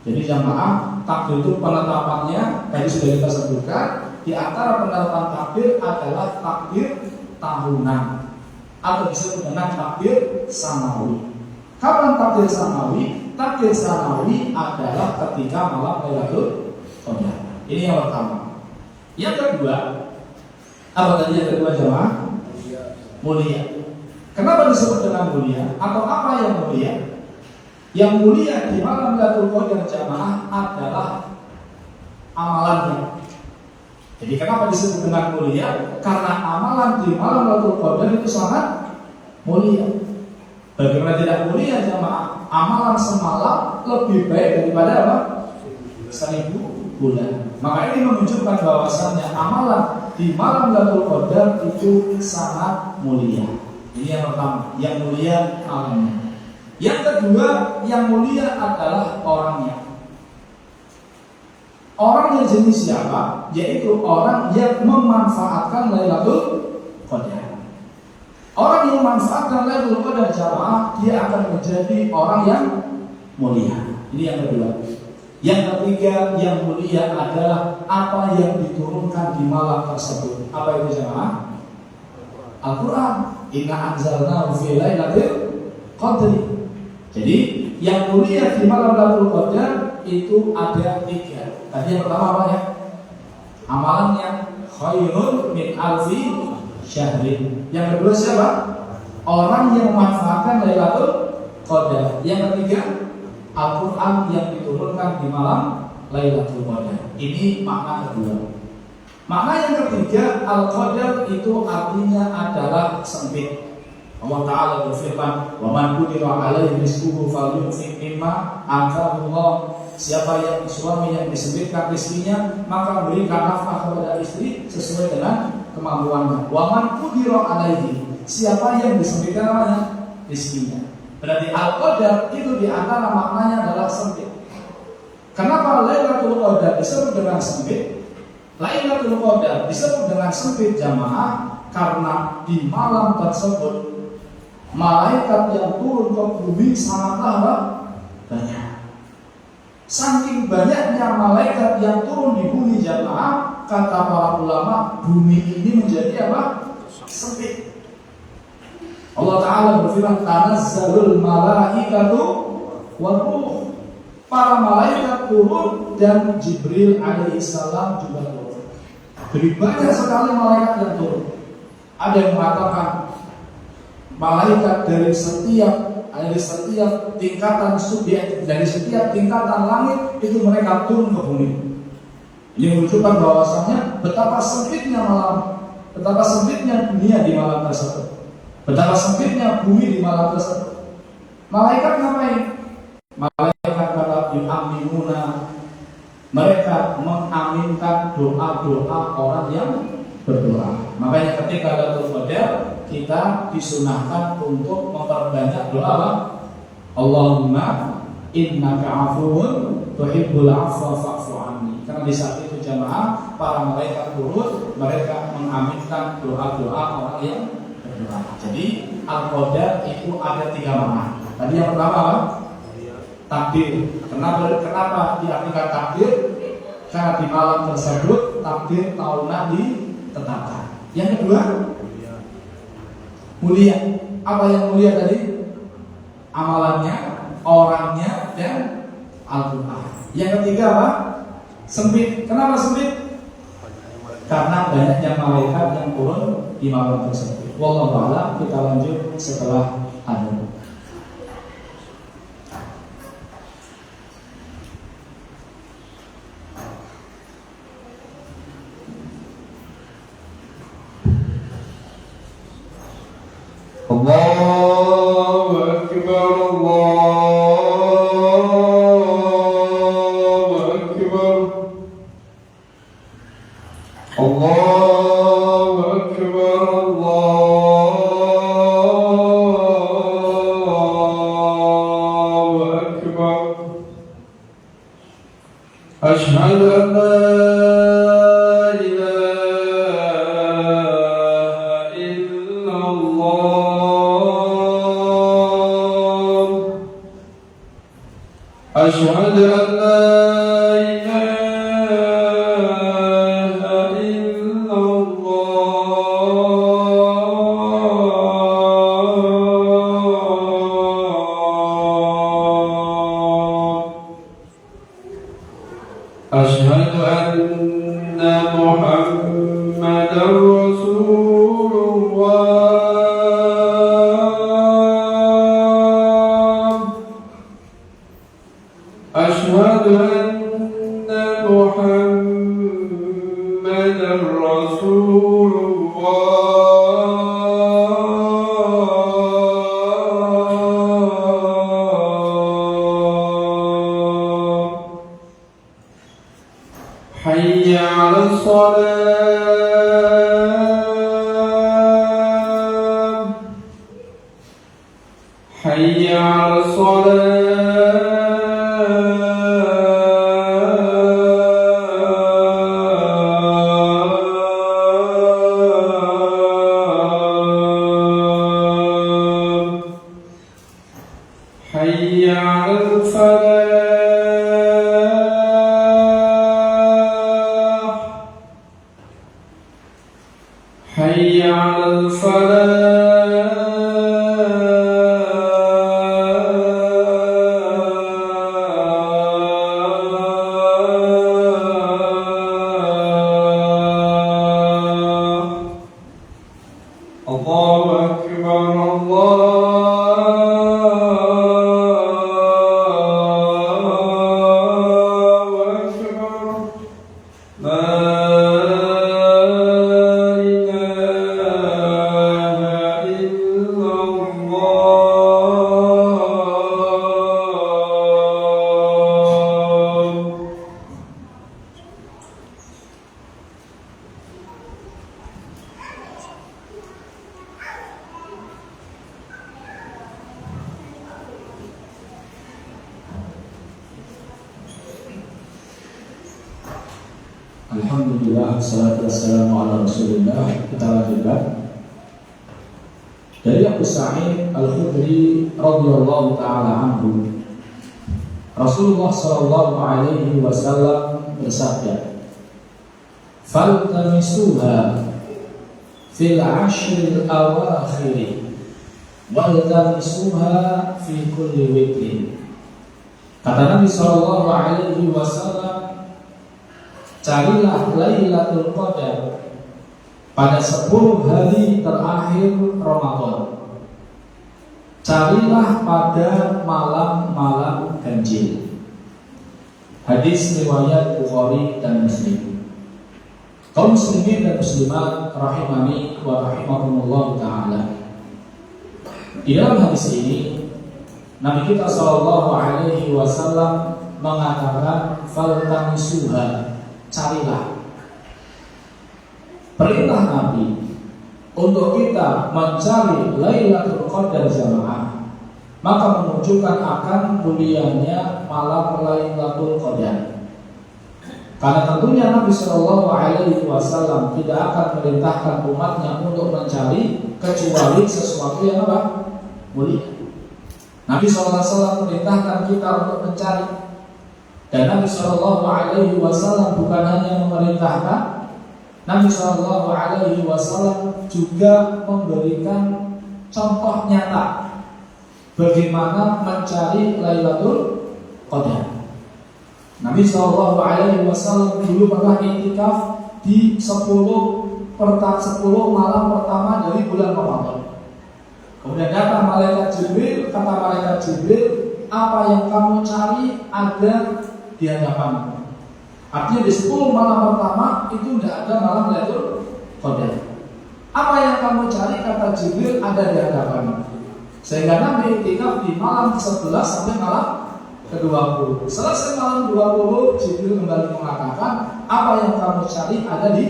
Jadi jamaah, takdir itu penetapannya tadi sudah kita sebutkan. Di antara penetapan takdir adalah takdir tahunan atau disebut dengan takdir samawi. Kapan takdir samawi? Takdir samawi adalah ketika malam Lailatul Qadar. Ini yang pertama. Yang kedua, apa tadi yang kedua jemaah? Mulia. Kenapa disebut dengan mulia? Atau apa yang mulia? Yang mulia di malam Lailatul Qadar jamaah adalah amalannya. Jadi kenapa disebut dengan mulia? Karena amalan di malam Lailatul Qadar itu sangat mulia. Bagaimana tidak mulia jamaah? Amalan semalam lebih baik daripada apa? 1000 bulan. Maka ini menunjukkan bahwasannya amalan di malam Lailatul Qadar itu sangat mulia. Ini yang pertama, yang mulia amalnya. Yang kedua, yang mulia adalah orangnya. Orang yang jenis siapa? Yaitu orang yang memanfaatkan Lailatul Qadar. Orang yang memanfaatkan Lailatul Qadar jamaah, dia akan menjadi orang yang mulia. Ini yang kedua. Yang ketiga, yang mulia adalah apa yang diturunkan di malam tersebut. Apa itu jamaah? Al-Quran. Inna anzalnahu fi lailatul qadri. Jadi yang mulia di malam Lailatul Qadar itu ada 3. Tadi yang pertama apa ya? Amalannya khairun min alfi syahrin. Yang kedua siapa? Orang yang memanfaatkan Lailatul Qadar. Yang ketiga, Al-Quran yang diturunkan di malam Lailatul Qadar. Ini makna kedua. Makna yang ketiga, Al-Qadar itu artinya adalah sempit. Allah Ta'ala berfirman, "Wa man qudira 'alaihi rizquhu falyunfiq mimma ataahu Allah." Siapa yang suami yang disempitkan rezekinya, maka berikan nafkah kepada istri sesuai dengan kemampuannya. Wa man qudira 'alaihi, siapa yang disempitkan rezekinya. Berarti Al-Qadar itu di antara maknanya adalah sempit. Kenapa Lailatul Qadar disebut dengan sempit? Lailatul Qadar disebut dengan sempit jamaah karena di malam tersebut malaikat yang turun ke bumi sangatlah banyak. Saking banyaknya malaikat yang turun di bumi jamaah, kata para ulama, bumi ini menjadi apa? Sempit. Allah Ta'ala berfirman, "Tanazzalul malaikatu waruh." Para malaikat turun dan Jibril alaihissalam juga turun. Jadi banyak sekali malaikat yang turun. Ada yang mengatakan malaikat dari setiap tingkatan subjek, dari setiap tingkatan langit itu mereka turun ke bumi. Ini menunjukkan bahwasanya betapa sempitnya malam, betapa sempitnya dunia di malam tersebut, betapa sempitnya bumi di malam tersebut. Malaikat ngapain? Malaikat kata yu'aminuna, mereka mengaminkan doa-doa orang yang berdoa. Makanya ketika Lailatul Qadar kita disunahkan untuk memperbanyak doa. Allahumma innaka afuwun tuhibbul afwa fa'fu anni. Karena di saat itu jamaah para malaikat turun, mereka mengaminkan doa-doa orang yang berdoa. Jadi Al-Qadar itu ada 3 makna. Tadi yang pertama apa? Takdir. Kenapa diartikan takdir? Karena di malam tersebut takdir tahunan ditetapkan. Yang kedua, mulia. Apa yang mulia tadi? Amalannya, orangnya, dan Al-Quran. Yang ketiga apa? Sempit. Kenapa sempit? Karena banyaknya malaikat yang turun di malam tersebut. Wallahu a'lam. Kita lanjut setelah adzan. Allahu Akbar, Allahu Akbar, Allahu Akbar, Allahu Akbar. Ashhadu an la أشهد أن لا إله إلا الله أشهد أن محمدا رسول الله الصلاة حي على الصلاة حي على الفلاح حي على الفلاح الله أكبر الله أكبر لا إله إلا الله Alhamdulillah, salatu wassalamu ala rasulillah. Kita lanjutkan dari Abu Sa'id Al-Khudri radhiyallahu ta'ala anhu. Rasulullah sallallahu alaihi wasallam bersabda, "Faltamisuha fil ashril awakhir waltamisuha fi kulli witrin." Kata Nabi sallallahu alaihi wasallam, carilah Lailatul Qadar pada 10 hari terakhir Ramadan. Carilah pada malam-malam ganjil. Hadis riwayat Bukhari dan Muslim. Kaum muslimin dan muslimat rahimani wa rahimakumullah ta'ala. Di dalam hadis ini Nabi kita sallallahu alaihi wasallam mengatakan faltamisuha, carilah. Perintah Nabi untuk kita mencari Lailatul Qadar jamaah, maka menunjukkan akan mulianya malam Lailatul Qadar. Karena tentunya Nabi Shallallahu Alaihi Wasallam tidak akan merintahkan umatnya untuk mencari kecuali sesuatu yang apa? Mulia. Nabi Shallallahu Alaihi Wasallam merintahkan kita untuk mencari. Dan Nabi Shallallahu Alaihi Wasallam bukan hanya memerintahkan, Nabi Shallallahu Alaihi Wasallam juga memberikan contoh nyata bagaimana mencari Lailatul Qadar. Nabi Shallallahu Alaihi Wasallam dulu pernah iktikaf di 10 malam pertama dari bulan Ramadan. Kemudian datang malaikat Jibril, kata malaikat Jibril, apa yang kamu cari ada di hadapanmu. Artinya di 10 malam pertama itu tidak ada malam Lailatul Qadar. Apa yang kamu cari, kata Jibril, ada di hadapanmu. Sehingga Nabi iktikaf di malam ke-11 sampai malam ke-20. Selesai malam 20, Jibril kembali mengatakan, apa yang kamu cari ada di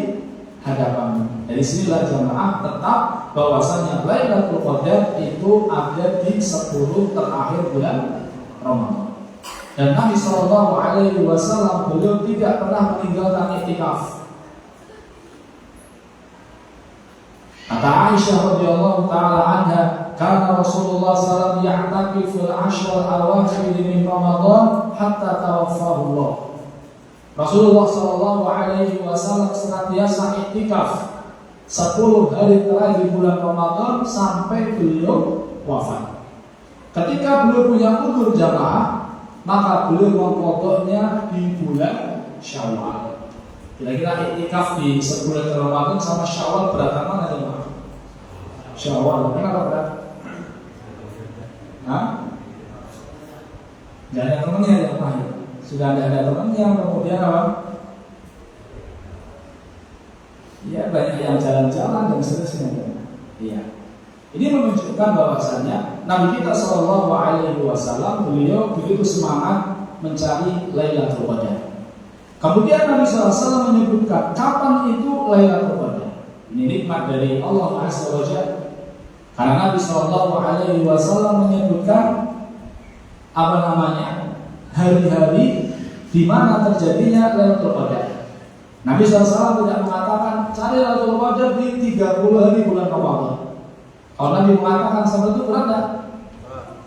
hadapanmu. Dari sinilah jamaah tetap bahwasanya Lailatul Qadar itu ada di 10 terakhir bulan Ramadan. Dan Nabi Shallallahu Alaihi Wasallam beliau tidak pernah meninggalkan iktikaf. Kata Aisyah radhiyallahu taala anha, karena Rasulullah SAW ya'takif fil ashr al-awakhir min Ramadan hatta tawaffahu Allah. Rasulullah Shallallahu Alaihi Wasallam senantiasa iktikaf 10 hari terakhir bulan Ramadan sampai beliau wafat. Ketika beliau punya umur jamaah, maka beliau mengkodoknya di bulan Syawal. Kira-kira iktikaf di 10 bulan Ramadan sama Syawal berat mana jemaah? Syawal, kenapa berat? Hah? Gak ada temannya yang lain. Sudah ada temannya, kemudian apa? Ya banyak yang jalan-jalan dan seterusnya. Iya. Ini menunjukkan bahwasanya Nabi kita Shallallahu Alaihi Wasallam beliau begitu semangat mencari Lailatul Qadar. Kemudian Nabi SAW menyebutkan kapan itu Lailatul Qadar. Ini nikmat dari Allah Azza wa Jalla. Karena Nabi SAW menyebutkan hari-hari di mana terjadinya Lailatul Qadar. Nabi SAW tidak mengatakan cari Lailatul Qadar di 30 hari bulan Ramadan. Kalau Nabi mengatakan seperti itu berat tak?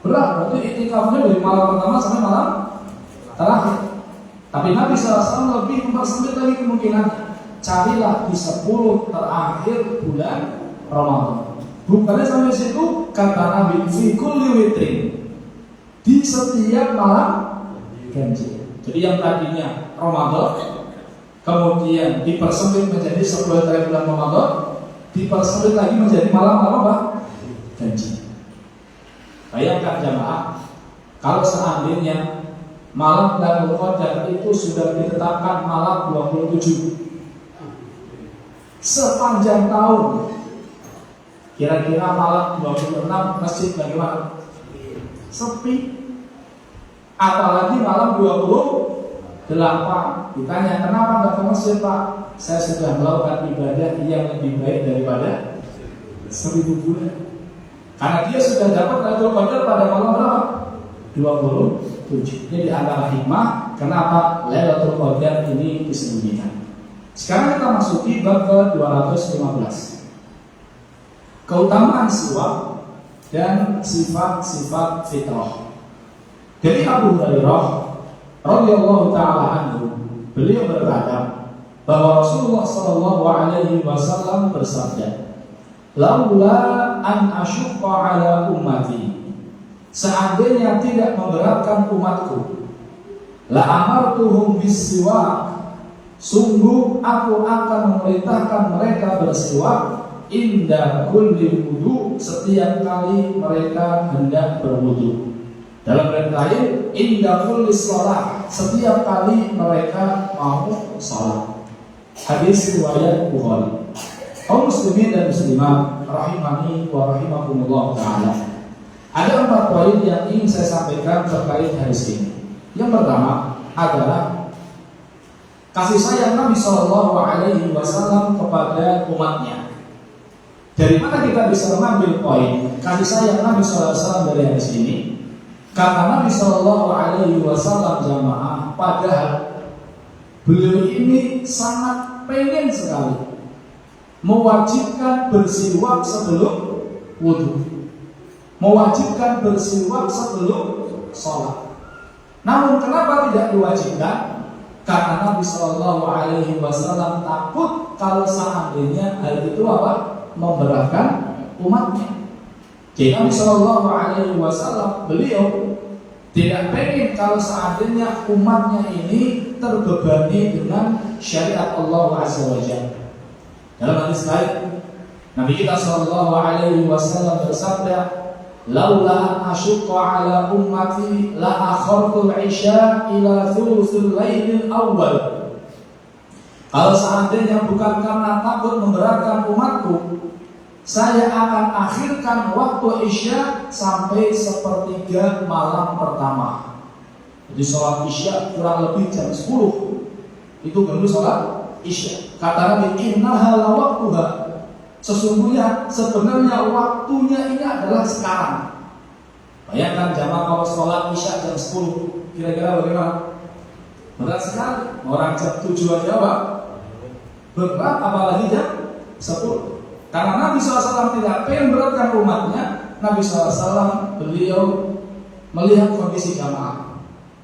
Berat, berarti iktikafnya dari malam pertama sampai malam terakhir. Tapi Nabi SAW lebih mempersempit lagi kemungkinan. Carilah di 10 terakhir bulan Ramadan. Bukannya sampai situ, kata Nabi fi kulli witrin, di setiap malam ganjil. Jadi yang tadinya Ramadan kemudian dipersempit menjadi 10 terakhir bulan Ramadan, dipersempit lagi menjadi malam-malam apa? Ganjil. Bayangkan jamaah, kalau seandainya malam Lailatul Qadar itu sudah ditetapkan malam 27 sepanjang tahun, kira-kira malam 26 masjid bagaimana? Sepi. Apalagi malam 28. Ditanya kenapa nggak ke masjid Pak? Saya sudah melakukan ibadah yang lebih baik daripada 1000 bulan. Karena dia sudah dapat Lailatul Qadar pada malam berapa? 27. Ini di antara hikmah kenapa Lailatul Qadar ini disembunyikan. Sekarang kita masuki bab ke-215. Keutamaan siwak dan sifat-sifat fitrah. Dari Abu Hurairah radhiyallahu taala anhu, beliau berkata bahwa Rasulullah sallallahu alaihi wasallam bersabda, "Laula an asyqa ala ummati." Seandainya tidak memberatkan umatku, la amartuhum bis-siwak. Sungguh aku akan memerintahkan mereka bersiwak inda kulli wudu, setiap kali mereka hendak berwudu. Dalam ayat lain, inda kulli shalah, setiap kali mereka mau salat. Hadis riwayat Bukhari. Kaum muslimin dan muslimat rahimani wa rahimakumullah taala. Ada 4 poin yang ingin saya sampaikan terkait hadis ini. Yang pertama adalah kasih sayang Nabi Shallallahu Alaihi Wasallam kepada umatnya. Dari mana kita bisa mengambil poin kasih sayang Nabi Shallallahu Alaihi Wasallam dari hadis ini? Karena Nabi Shallallahu Alaihi Wasallam jamaah, padahal beliau ini sangat pengen sekali mewajibkan bersiwak sebelum wudhu, mewajibkan bersiwak sebelum sholat. Namun kenapa tidak diwajibkan? Karena Nabi Shallallahu Alaihi Wasallam takut kalau seandainya hal itu apa? Memberatkan umatnya. Jadi Nabi Shallallahu Alaihi Wasallam beliau tidak pengen kalau seandainya umatnya ini terbebani dengan syariat Allah Azza wa Jalla. Dalam hadis lain, Nabi kita Shallallahu Alaihi Wasallam bersabda, "Laula asyqa ala ummati la akhartul isya ila thuluthil lailil awal." Kalau seandainya bukan karena takut memberatkan umatku, saya akan akhirkan waktu isya sampai 1/3 malam pertama. Jadi sholat isya kurang lebih jam 10. Itu baru sholat isya. Kata Nabi, innaha la waqtuha. Sesungguhnya sebenarnya waktunya ini adalah sekarang. Bayangkan jamaah kalau sholat isya jam 10, kira-kira bagaimana? Berat sekali. Orang jam 7 aja Pak berat, apalagi jam 10. Karena Nabi SAW tidak pengen beratkan umatnya. Nabi SAW beliau melihat kondisi jamaah.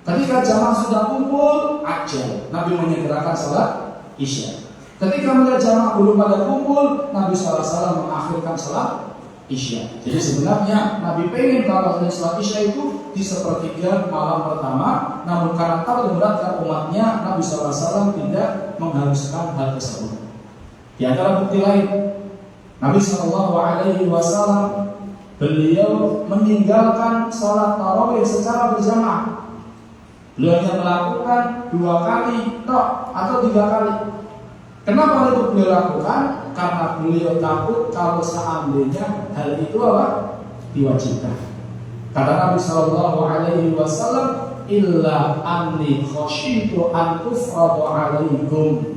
Ketika jamaah sudah kumpul, ajal Nabi menyegerakan sholat isya. Ketika melihat jamaah belum pada kumpul, Nabi SAW mengakhirkan sholat isya. Jadi sebenarnya Nabi pengen kalau sholat isya itu di 1/3 malam pertama. Namun karena takut memberatkan umatnya, Nabi SAW tidak mengharuskan hal tersebut. Di antara bukti lain, Nabi Shallallahu Alaihi Wasallam beliau meninggalkan sholat tarawih secara berjamaah. Beliau hanya melakukan 2 kali atau 3 kali. Kenapa itu beliau lakukan? Karena beliau takut kalau seandainya hal itu apa? Diwajibkan. Kata Nabi Shallallahu Alaihi Wasallam, illa anni khasyitu an tufradu alaikum.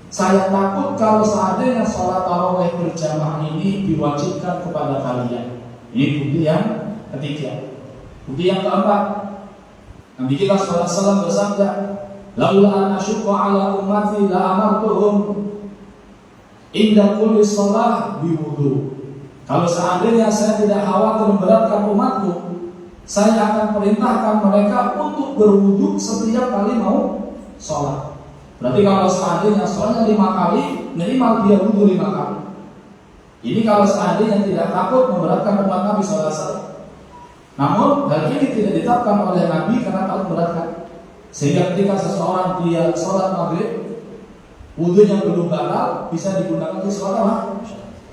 Saya takut kalau seandainya sholat tarawih berjamaah ini diwajibkan kepada kalian. Ini bukti yang ketiga. Bukti yang keempat, Nabi kita SAW bersabda, laula an asyqa ala ummati la amartuhum inda kulli shalah biwudu. Kalau seandainya saya tidak khawatir memberatkan umatku, saya akan perintahkan mereka untuk berwudu setiap kali mau sholat. Berarti kalau seandainya sholatnya 5 kali, minimal dia wudu 5 kali. Ini kalau seandainya tidak takut memberatkan umat Nabi SAW. Namun hal ini tidak ditetapkan oleh Nabi karena takut memberatkan. Sehingga ketika seseorang dia sholat maghrib, wudunya belum batal, bisa digunakan untuk sholat apa?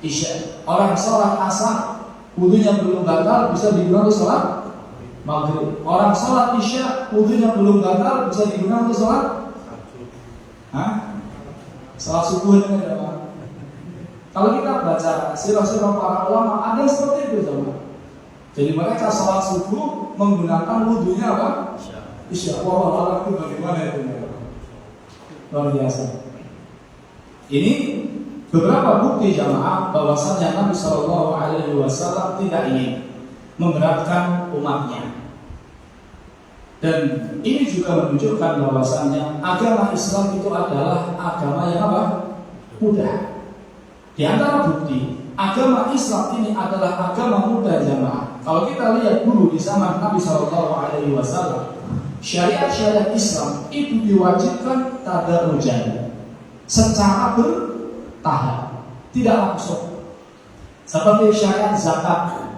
Isya. Orang sholat asar, wudunya belum batal, bisa digunakan untuk sholat maghrib. Orang sholat isya, wudunya belum batal, bisa digunakan untuk sholat sholat subuh ini apa? Kalau kita baca sirah-sirah para ulama, ada yang seperti itu sama. Jadi mereka sholat subuh menggunakan wudunya apa? Isya. Wah, itu bagaimana itu? Luar biasa. Ini beberapa bukti jamaah bahwasanya Nabi SAW tidak ingin memberatkan umatnya. Dan ini juga menunjukkan bahwasanya agama Islam itu adalah agama yang apa? Mudah. Di antara bukti agama Islam ini adalah agama mudah jamaah. Kalau kita lihat dulu di zaman Nabi SAW, syariat Islam itu diwajibkan tadarrujan, secara bertahap, tidak langsung. Seperti syariat zakat,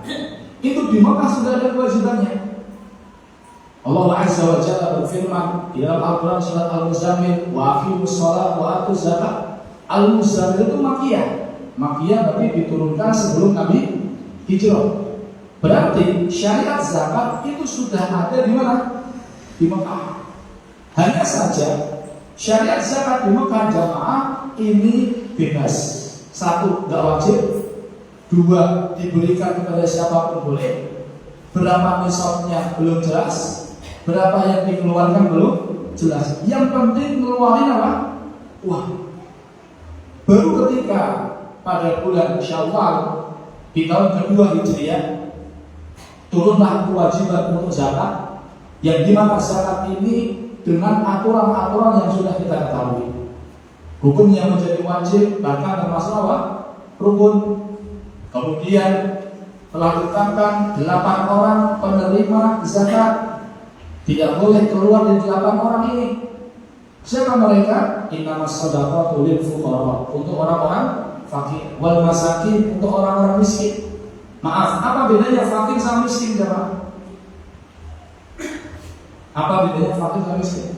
itu di Mekah sudah ada kewajibannya. Allah Azza wa Jalla berfirman di dalam Al-Quran surat Al-Muzammil, wa aqimus shalah wa atuz zakat. Al-Muzammil itu Makkiyah. Makkiyah berarti diturunkan sebelum Nabi hijrah. Berarti syariat zakat itu sudah ada di mana? Di Mekah. Hanya saja syariat zakat di Mekah jamaah ini bebas. 1, tidak wajib. 2, diberikan kepada siapapun boleh. Berapa nisabnya belum jelas. Berapa yang dikeluarkan belum jelas. Yang penting ngeluarin apa? Uang. Baru ketika pada bulan Syawal di tahun kedua Hijriah turunlah kewajiban untuk zakat, yang dimana zakat ini dengan aturan-aturan yang sudah kita ketahui. Hukumnya menjadi wajib, bahkan termasuk apa? Rukun. Kemudian telah ditetapkan 8 orang penerima zakat. Tidak boleh keluar dari 8 orang ini. Siapa mereka? Innamas shadaqatu lil fuqara, untuk orang-orang fakir, wal masakin, untuk orang-orang miskin. Maaf, apa bedanya fakir sama miskin, jemaah? Apa bedanya fakir sama miskin?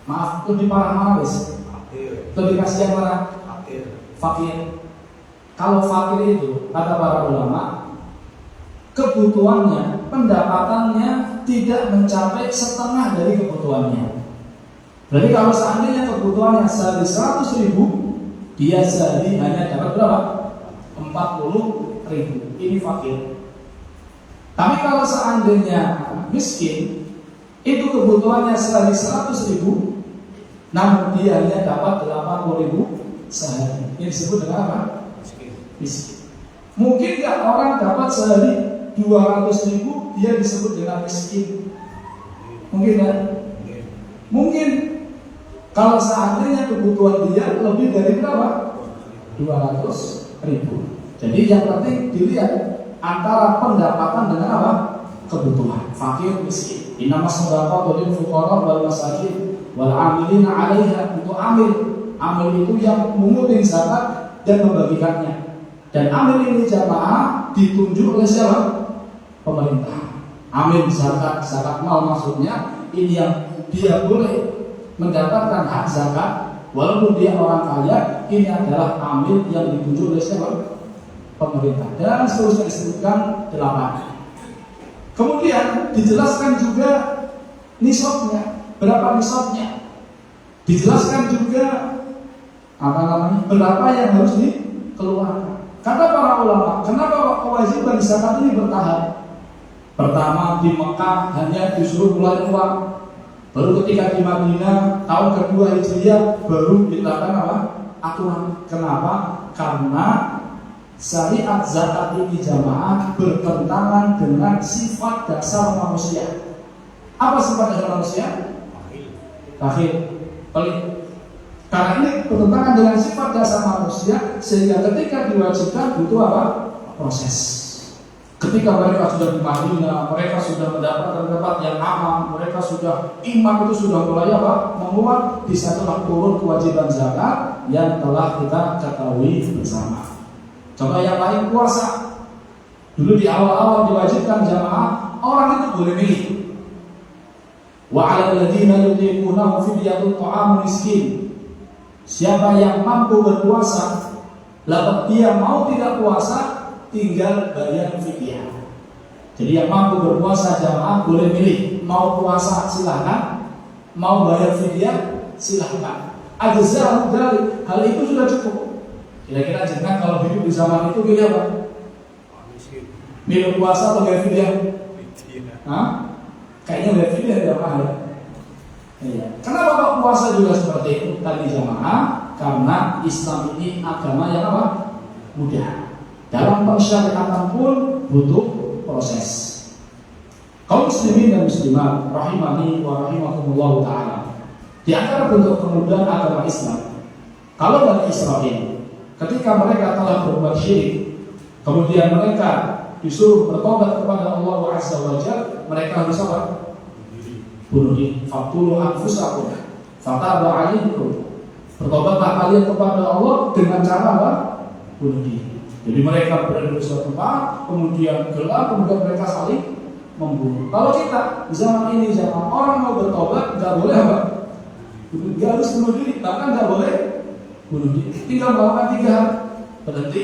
Maaf, lebih parah mana, guys? Lebih kasihan mana? Fakir. Kalau fakir itu, kata para ulama, kebutuhannya, pendapatannya tidak mencapai setengah dari kebutuhannya. Berarti kalau seandainya kebutuhannya sehari 100.000, dia sehari hanya dapat berapa? 40.000. Ini fakir. Tapi kalau seandainya miskin, itu kebutuhannya sehari 100.000, namun dia hanya dapat 80.000 sehari. Ini disebut dengan apa? Miskin. Mungkin nggak orang dapat sehari 200.000, dia disebut dengan miskin? Mungkin kan? Mungkin. Kalau seandainya kebutuhan dia lebih dari berapa? 200.000. Jadi yang penting dilihat antara pendapatan dengan apa? Kebutuhan. Fakir, miskin. Innamas shadaqatu lil fuqara wal masakin wal 'amilina 'alaiha. Untuk amil. Amil itu yang mengutin zakat dan membagikannya. Dan amil ini jamaah ditunjuk oleh siapa? Pemerintah. Amil zakat, zakat mal maksudnya, ini yang dia boleh mendapatkan hak zakat walaupun dia orang kaya. Ini adalah amil yang ditunjuk oleh siapa? Pemerintah. Dan seterusnya disebutkan 8. Kemudian dijelaskan juga nisabnya, berapa nisabnya. Dijelaskan juga berapa yang harus dikeluarkan. Kata para ulama, kenapa kewajiban zakat ini bertahap? Pertama di Mekah hanya disuruh mulai uang. Baru ketika di Madinah tahun kedua Hijriah baru diterapkan apa? Aturan. Kenapa? Karena syariat zakat ini jamaah bertentangan dengan sifat dasar manusia. Apa sifat dasar manusia? Bakhil, pelit. Karena ini bertentangan dengan sifat dasar manusia, sehingga ketika diwajibkan butuh apa? Proses. Ketika mereka sudah di Madinah, mereka sudah mendapatkan tempat yang aman, mereka sudah iman itu sudah mulai apa? Menguat, di satulah turun kewajiban zakat yang telah kita ketahui bersama. Contoh yang lain puasa. Dulu di awal-awal diwajibkan jamaah, orang itu boleh milih. Wa 'alal ladzina yutiqunahu fidyatun ta'amun miskin. Siapa yang mampu berpuasa, lalu dia mau tidak puasa, tinggal bayar fidyah. Jadi yang mampu berpuasa jamaah boleh milih, mau puasa silahkan, mau bayar fidyah silahkan. Ajza'u dzalik, hal itu sudah cukup. Kira-kira jenengan kalau hidup di zaman itu pilih apa? Milih puasa atau bayar fidyah? Hah? Kayaknya bayar fidyah tidak mahal. Iya. Kenapa kok puasa juga seperti itu tadi jamaah? Karena Islam ini agama yang apa? Mudah. Dalam pensyariatan pun butuh proses. Kaum muslimin dan muslimat rahimani wa rahimakumullah taala. Di antara bentuk kemudahan agama Islam, kalau Bani Israil ketika mereka telah berbuat syirik, kemudian mereka disuruh bertobat kepada Allah Azza wa Jalla, mereka harus apa? Bunuh diri. Faqtulu anfusakum fataba 'alaikum. Bertobatlah kalian kepada Allah dengan cara apa? Bunuh diri. Jadi mereka berada di suatu tempat, kemudian gelap, kemudian mereka saling membunuh. Kalau kita di zaman ini, zaman orang mau bertobat, nggak boleh apa? Nggak harus bunuh diri, bahkan nggak boleh bunuh diri. Tinggal melakukan 3 hal: berhenti,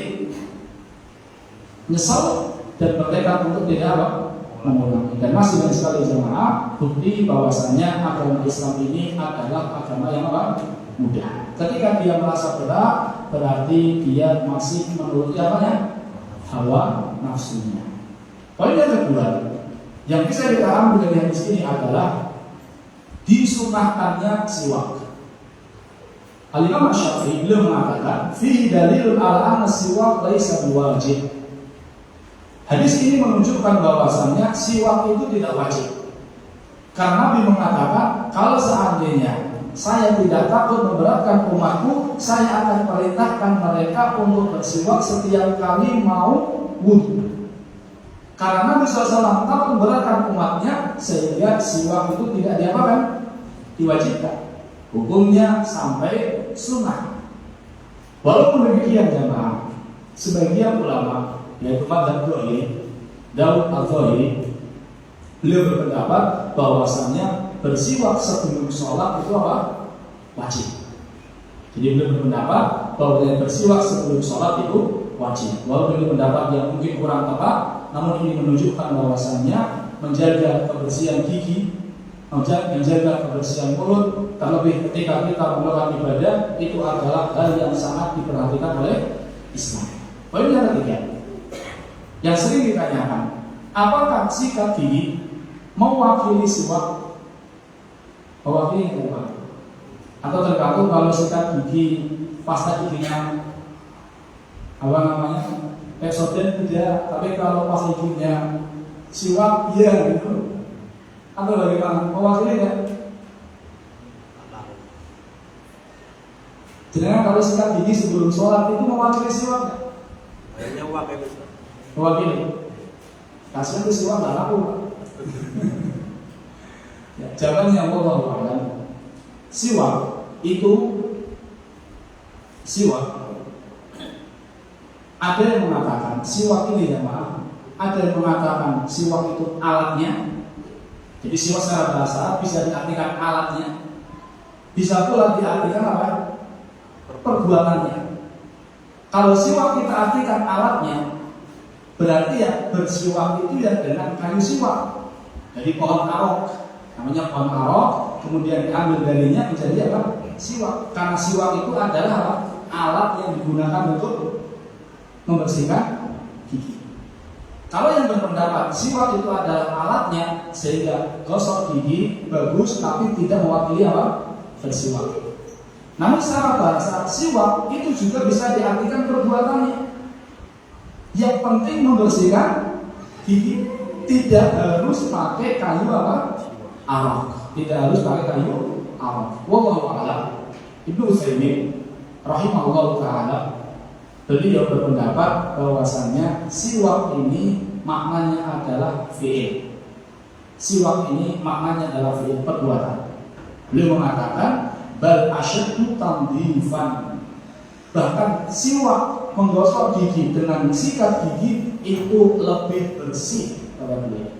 nyesal, dan bertekad untuk tidak apa? Mengulangi. Dan masih banyak sekali jemaah bukti bahwasanya agama Islam ini adalah agama yang apa? Mudah. Ketika dia merasa berat, berarti dia masih menuruti apanya? Hawa nafsunya. Poin yang kedua yang bisa kita ambil dari hadis ini adalah disunahkannya siwak. Al-Imam Syafi'i beliau mengatakan, "Fihi dalilun ala anna siwak laisa biwajib." Hadis ini menunjukkan bahwasannya siwak itu tidak wajib. Karena Nabi mengatakan, kalau seandainya saya tidak takut memberatkan umatku, saya akan perintahkan mereka untuk bersiwak setiap kali mau wudhu. Karena Nabi SAW takut memberatkan umatnya, sehingga siwak itu tidak diapakan? Diwajibkan. Hukumnya sampai sunnah. Walaupun demikian jemaah, sebagian ulama yaitu Madzhab Daud Al-Zahiri, beliau berpendapat bahwasannya bersiwak sebelum sholat itu apa? Wajib. Jadi beliau berpendapat bahwa bersiwak sebelum sholat itu wajib. Walaupun ini pendapat yang mungkin kurang tepat, namun ini menunjukkan bahwasannya menjaga kebersihan gigi, menjaga kebersihan mulut, terlebih ketika kita melakukan ibadah, itu adalah hal yang sangat diperhatikan oleh Islam. Poin yang ketiga, yang sering ditanyakan, apakah sikat gigi mewakili siwak? Mewakili apa? Atau tergantung kalau sikat gigi, pasta giginya apa namanya? Pepsodent tidak, tapi kalau pasta giginya siwak iya gitu. Atau bagaimana? Mewakili kan? Jadi kalau sikat gigi sebelum sholat itu mewakili siwak kan? Kayaknya wakil itu. Mewakili. Kasihan itu siwak nggak laku. Ya, jawabannya Allah a'lam. Siwak itu ada yang mengatakan siwak ini ya maaf. Ada yang mengatakan siwak itu alatnya. Jadi siwak secara bahasa bisa diartikan alatnya. Bisa pula diartikan apa? Perbuatannya. Kalau siwak kita artikan alatnya, berarti ya bersiwak itu ya dengan kayu siwak. Jadi pohon arok, namanya pohon arok, kemudian diambil darinya menjadi apa? Siwak. Karena siwak itu adalah apa? Alat yang digunakan untuk membersihkan gigi. Kalau yang berpendapat siwak itu adalah alatnya sehingga gosok gigi bagus tapi tidak mewakili apa? Bersiwak. Namun secara bahasa siwak itu juga bisa diartikan perbuatannya. Yang penting membersihkan gigi, tidak harus pakai kayu apa? Arak. Tidak harus pakai kayu arak. Wallahu a'lam. Ibnu Utsaimin rahimahullah taala beliau berpendapat bahwasannya siwak ini maknanya adalah fi'il. Siwak ini maknanya adalah fi'il, perbuatan. Beliau mengatakan bal asyaddu tandhifan. Bahkan siwak menggosok gigi dengan sikat gigi itu lebih bersih kata beliau.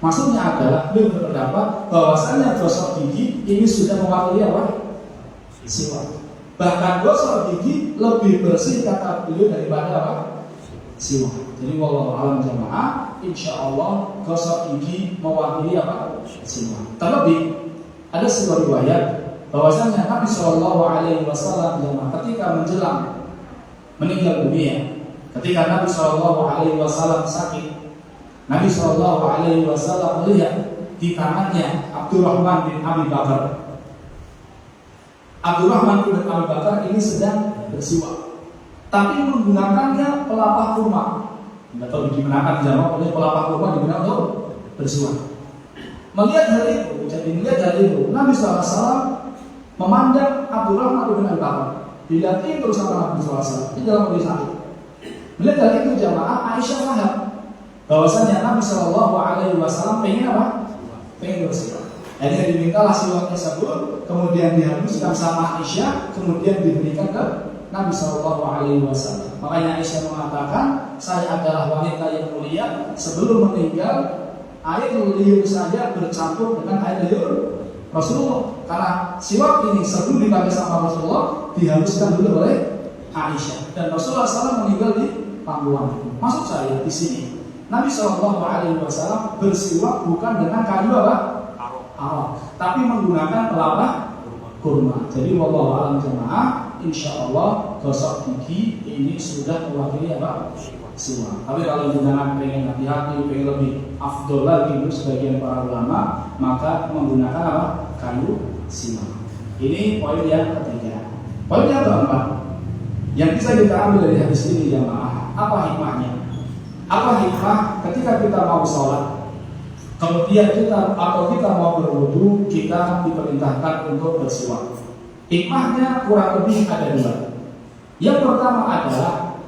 Maksudnya adalah beliau berpendapat bahwasannya gosok gigi ini sudah mewakili apa? Siwak. Bahkan gosok gigi lebih bersih kata beliau daripada apa? Siwak. Jadi wallahu a'lam jamaah, insyaallah gosok gigi mewakili apa? Siwak. Terlebih ada sebuah riwayat bahwasanya Nabi Shallallahu Alaihi Wasallam jamaah ketika menjelang meninggal dunia, ketika Nabi Shallallahu Alaihi Wasallam sakit, Nabi Shallallahu Alaihi Wasallam melihat di tangannya Abdurrahman bin Abi Bakar. Abdurrahman bin Abi Bakar ini sedang bersiwak, tapi menggunakannya pelapah kurma. Tidak tahu digunakan jamaah oleh pelapah kurma digunakan untuk bersiwak. Melihat hal itu, jadi melihat hal itu, Nabi SAW memandang Abdurrahman bin Abi Bakar. Dilihatin terus sama Nabi SAW di dalam kondisi sakit. Melihat hal itu jamaah, Aisyah paham bahwasanya Nabi Shallallahu Alaihi Wasallam pengen apa? Pengen bersiwak. Akhirnya dimintalah siwak tersebut, kemudian dihabiskan sama Aisyah, kemudian diberikan ke Nabi Shallallahu Alaihi Wasallam. Makanya Aisyah mengatakan, saya adalah wanita yang mulia, sebelum meninggal air liur saja bercampur dengan air liur Rasulullah. Karena siwak ini sebelum dipakai sama Rasulullah dihabiskan dulu oleh Aisyah, dan Rasulullah SAW meninggal di pangkuan. Maksud saya di sini, Nabi Shallallahu Alaihi Wasallam bersiwak bukan dengan kayu apa? Arak, tapi menggunakan pelapah kurma. Jadi wallahu a'lam jamaah, insyaallah gosok gigi ini sudah mewakili apa? Siwak. Tapi kalau jangan pengen hati-hati, pengen lebih afdol lagi untuk sebagian para ulama, maka menggunakan apa? Kayu siwak. Ini poin yang ketiga. Poin yang keempat yang bisa kita ambil dari hadis ini jamaah, apa hikmahnya? Apa hikmah ketika kita mau sholat, kemudian kita mau berwudu, kita diperintahkan untuk bersiwak? Hikmahnya kurang lebih ada dua. Yang pertama adalah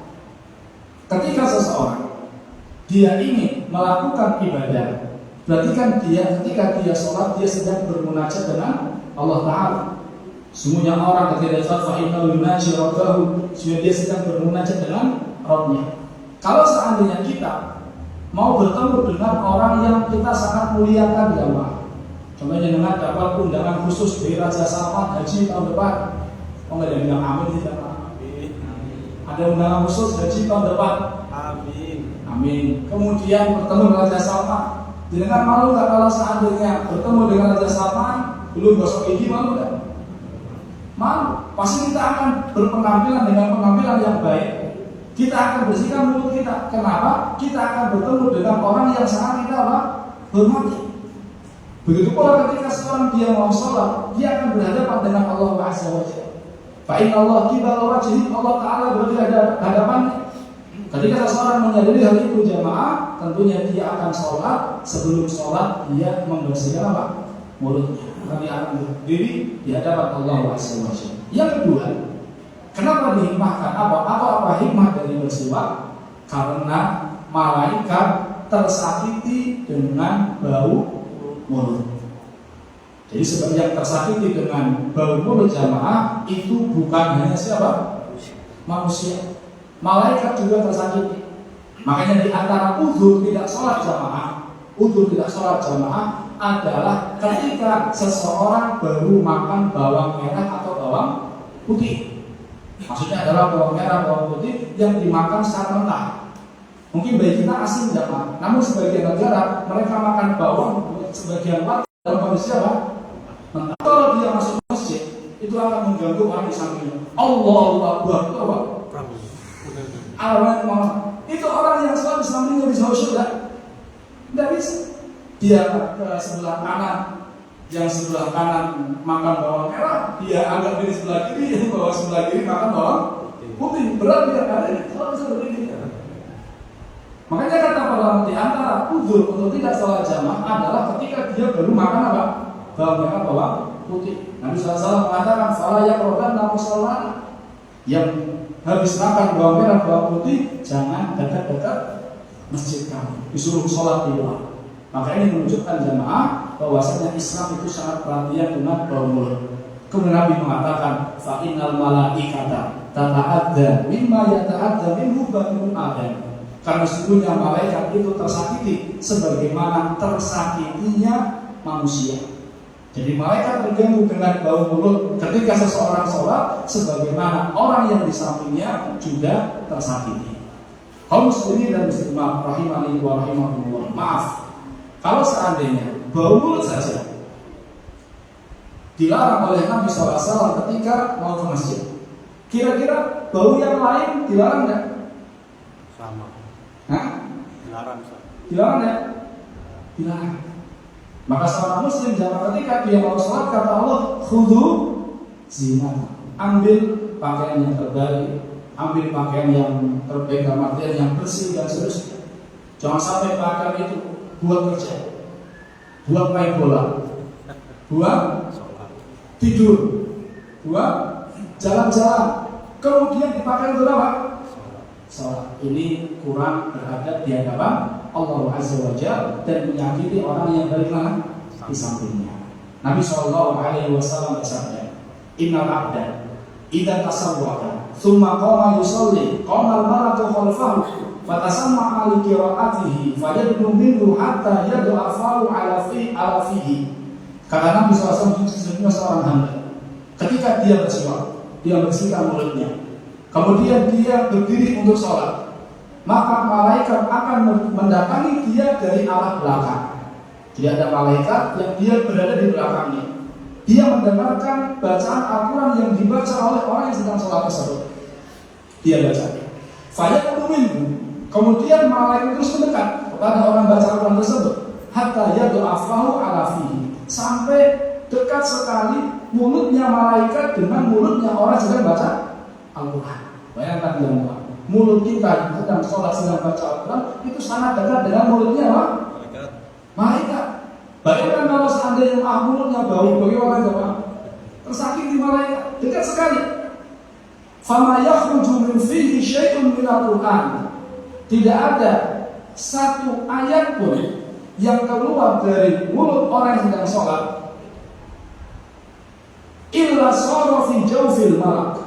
ketika seseorang dia ingin melakukan ibadah, berarti kan ketika dia sholat dia sedang bermunajat dengan Allah Ta'ala. Semuanya orang ketika dia sholat fa'innahu yunaji rabbahu, dia sedang bermunajat dengan Rabbnya. Kalau seandainya kita mau bertemu dengan orang yang kita sangat muliakan jamaah, contohnya dengan dapat undangan khusus dari Raja Salman haji tahun depan, nggak ada yang bilang amin tidak? Amin. Ada undangan khusus haji tahun depan, amin. Amin. Kemudian bertemu dengan Raja Salman, dengan malu nggak kalau seandainya bertemu dengan Raja Salman belum gosok gigi, malu nggak? Malu. Pasti kita akan berpenampilan dengan penampilan yang baik. Kita akan bersihkan mulut kita. Kenapa? Kita akan bertemu dengan orang yang sangat kita hormati. Begitu pula ketika seorang dia mau sholat, dia akan berhadapan dengan Allah Azza wa Jalla. Fa inna Allah qibala wajhi, Allah Ta'ala berada hadapannya. Ketika seseorang menyadari hal itu jamaah, tentunya dia akan sholat. Sebelum sholat dia membersihkan apa? Mulutnya. Karena dia akan berdiri di hadapan Allah Azza wa Jalla. Yang kedua, kenapa dihikmahkan? Apa hikmah dari bersiwak? Karena malaikat tersakiti dengan bau mulut. Jadi sebagian tersakiti dengan bau mulut jamaah itu bukan hanya siapa? Manusia. Malaikat juga tersakiti. Makanya di antara uzur tidak sholat jamaah adalah ketika seseorang baru makan bawang merah atau bawang putih. Maksudnya adalah bawang merah, bawang putih yang dimakan secara mentah. Mungkin bagi kita asing jamaah, namun sebagian negara mereka makan bawang sebagian warga dalam kondisi apa? Mentah. Kalau dia masuk masjid, itu akan mengganggu orang di sampingnya. Allahu Akbar, itu apa? Itu orang yang selalu di sampingnya dia ke sebelah kanan, yang sebelah kanan makan bawang merah, dia anggap diri sebelah kiri, yang bawah sebelah kiri makan bawang putih. Berat dia ada ini, kalau seperti ini. Makanya kata para di antara udzur untuk tidak sholat jamaah adalah ketika dia baru makan apa? Bawang merah, bawang putih. Nabi SAW mengatakan, "Fala yaqrabanna musallana." Yang habis makan bawang merah, bawang putih, jangan dekat-dekat masjid kamu. Disuruh sholat di luar. Maka ini menunjukkan jamaah bahwasanya Islam itu sangat perhatian dengan bau mulut. Kemudian Nabi mengatakan, "Fa innal malaikata tata'adda mimma yata'adda minhu banu Adam." Karena sesungguhnya malaikat itu tersakiti sebagaimana tersakitinya manusia. Jadi malaikat terganggu dengan bau mulut ketika seseorang sholat, sebagaimana orang yang di sampingnya juga tersakiti. Kaum muslimin dan muslimah rahimani wa rahimakumullah. Maaf, kalau seandainya bau mulut saja dilarang oleh Nabi SAW ketika mau ke masjid, kira-kira bau yang lain dilarang nggak? Sama. Hah? Dilarang sama. Dilarang ya? Dilarang. Maka seorang muslim jangan ketika dia mau sholat kata Allah, khudhu zinata. Ambil pakaian yang terbaik, ambil pakaian yang terbaik dalam artian yang bersih dan seterusnya. Jangan sampai pakaian itu buat kerja, buat main bola, buat tidur, buat jalan-jalan, kemudian dipakai untuk apa? Sholat. Ini kurang beradab di hadapan Allah Azza wa Jalla dan menyakiti orang yang dari mana? Di sampingnya. Nabi SAW bersabda, "Innal abda idza tasawwara thumma qama yusalli qama al-malaku khalfahu fatasamma li qira'atihi fayadnu minhu hatta yad'afahu ala fihi." Kata Nabi SAW, sesungguhnya seorang hamba ketika dia bersiwak, dia bersihkan mulutnya, kemudian dia berdiri untuk sholat, maka malaikat akan mendatangi dia dari arah belakang. Jadi ada malaikat yang dia berada di belakangnya. Dia mendengarkan bacaan Al-Quran yang dibaca oleh orang yang sedang sholat tersebut. Dia baca. Kemudian malaikat terus mendekat kepada orang baca Al-Quran tersebut. Hatta yad'afahu ala fihi. Sampai dekat sekali mulutnya malaikat dengan mulutnya orang sedang baca Al-Quran. Bayangkan yang mulut kita sedang sholat, sedang baca Al-Quran, itu sangat dekat dengan mulutnya apa? Malaikat. Bayangkan kalau seandainya mulutnya bau, bagaimana coba? Tersakiti malaikat, dekat sekali. Fama yakhruju min fihi syai'un min Al-Quran. Tidak ada satu ayat pun yang keluar dari mulut orang yang sedang sholat illa sara fi jawfil malak,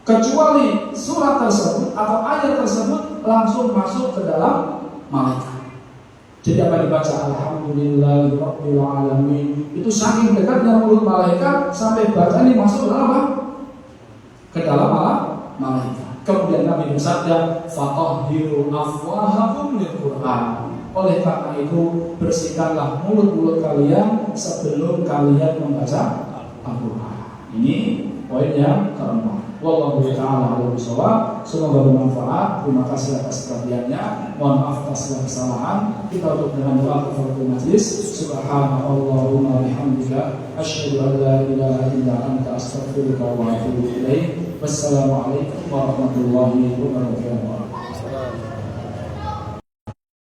kecuali surat tersebut atau ayat tersebut langsung masuk ke dalam malaikat. Jadi apa dibaca Alhamdulillahirabbil alamin, itu saking dekatnya mulut malaikat sampai baca ini masuk ke dalam apa? Ke dalam malaikat. Kemudian Nabi bersabda, "Fatahhiru afwahakum lil-Qur'an." Oleh karena itu bersihkanlah mulut-mulut kalian sebelum kalian membaca Al-Quran. Ini poin yang keempat. Wallahu ta'ala a'lam bishawab. Semoga bermanfaat. Terima kasih atas perhatiannya. Mohon maaf atas segala kesalahan. Kita tutup dengan doa kafaratul majlis. Subhanallahumma bihamdika asyhadu an la ilaha illa anta astaghfiruka wa atubu ilaik. Wassalamualaikum warahmatullahi wabarakatuh.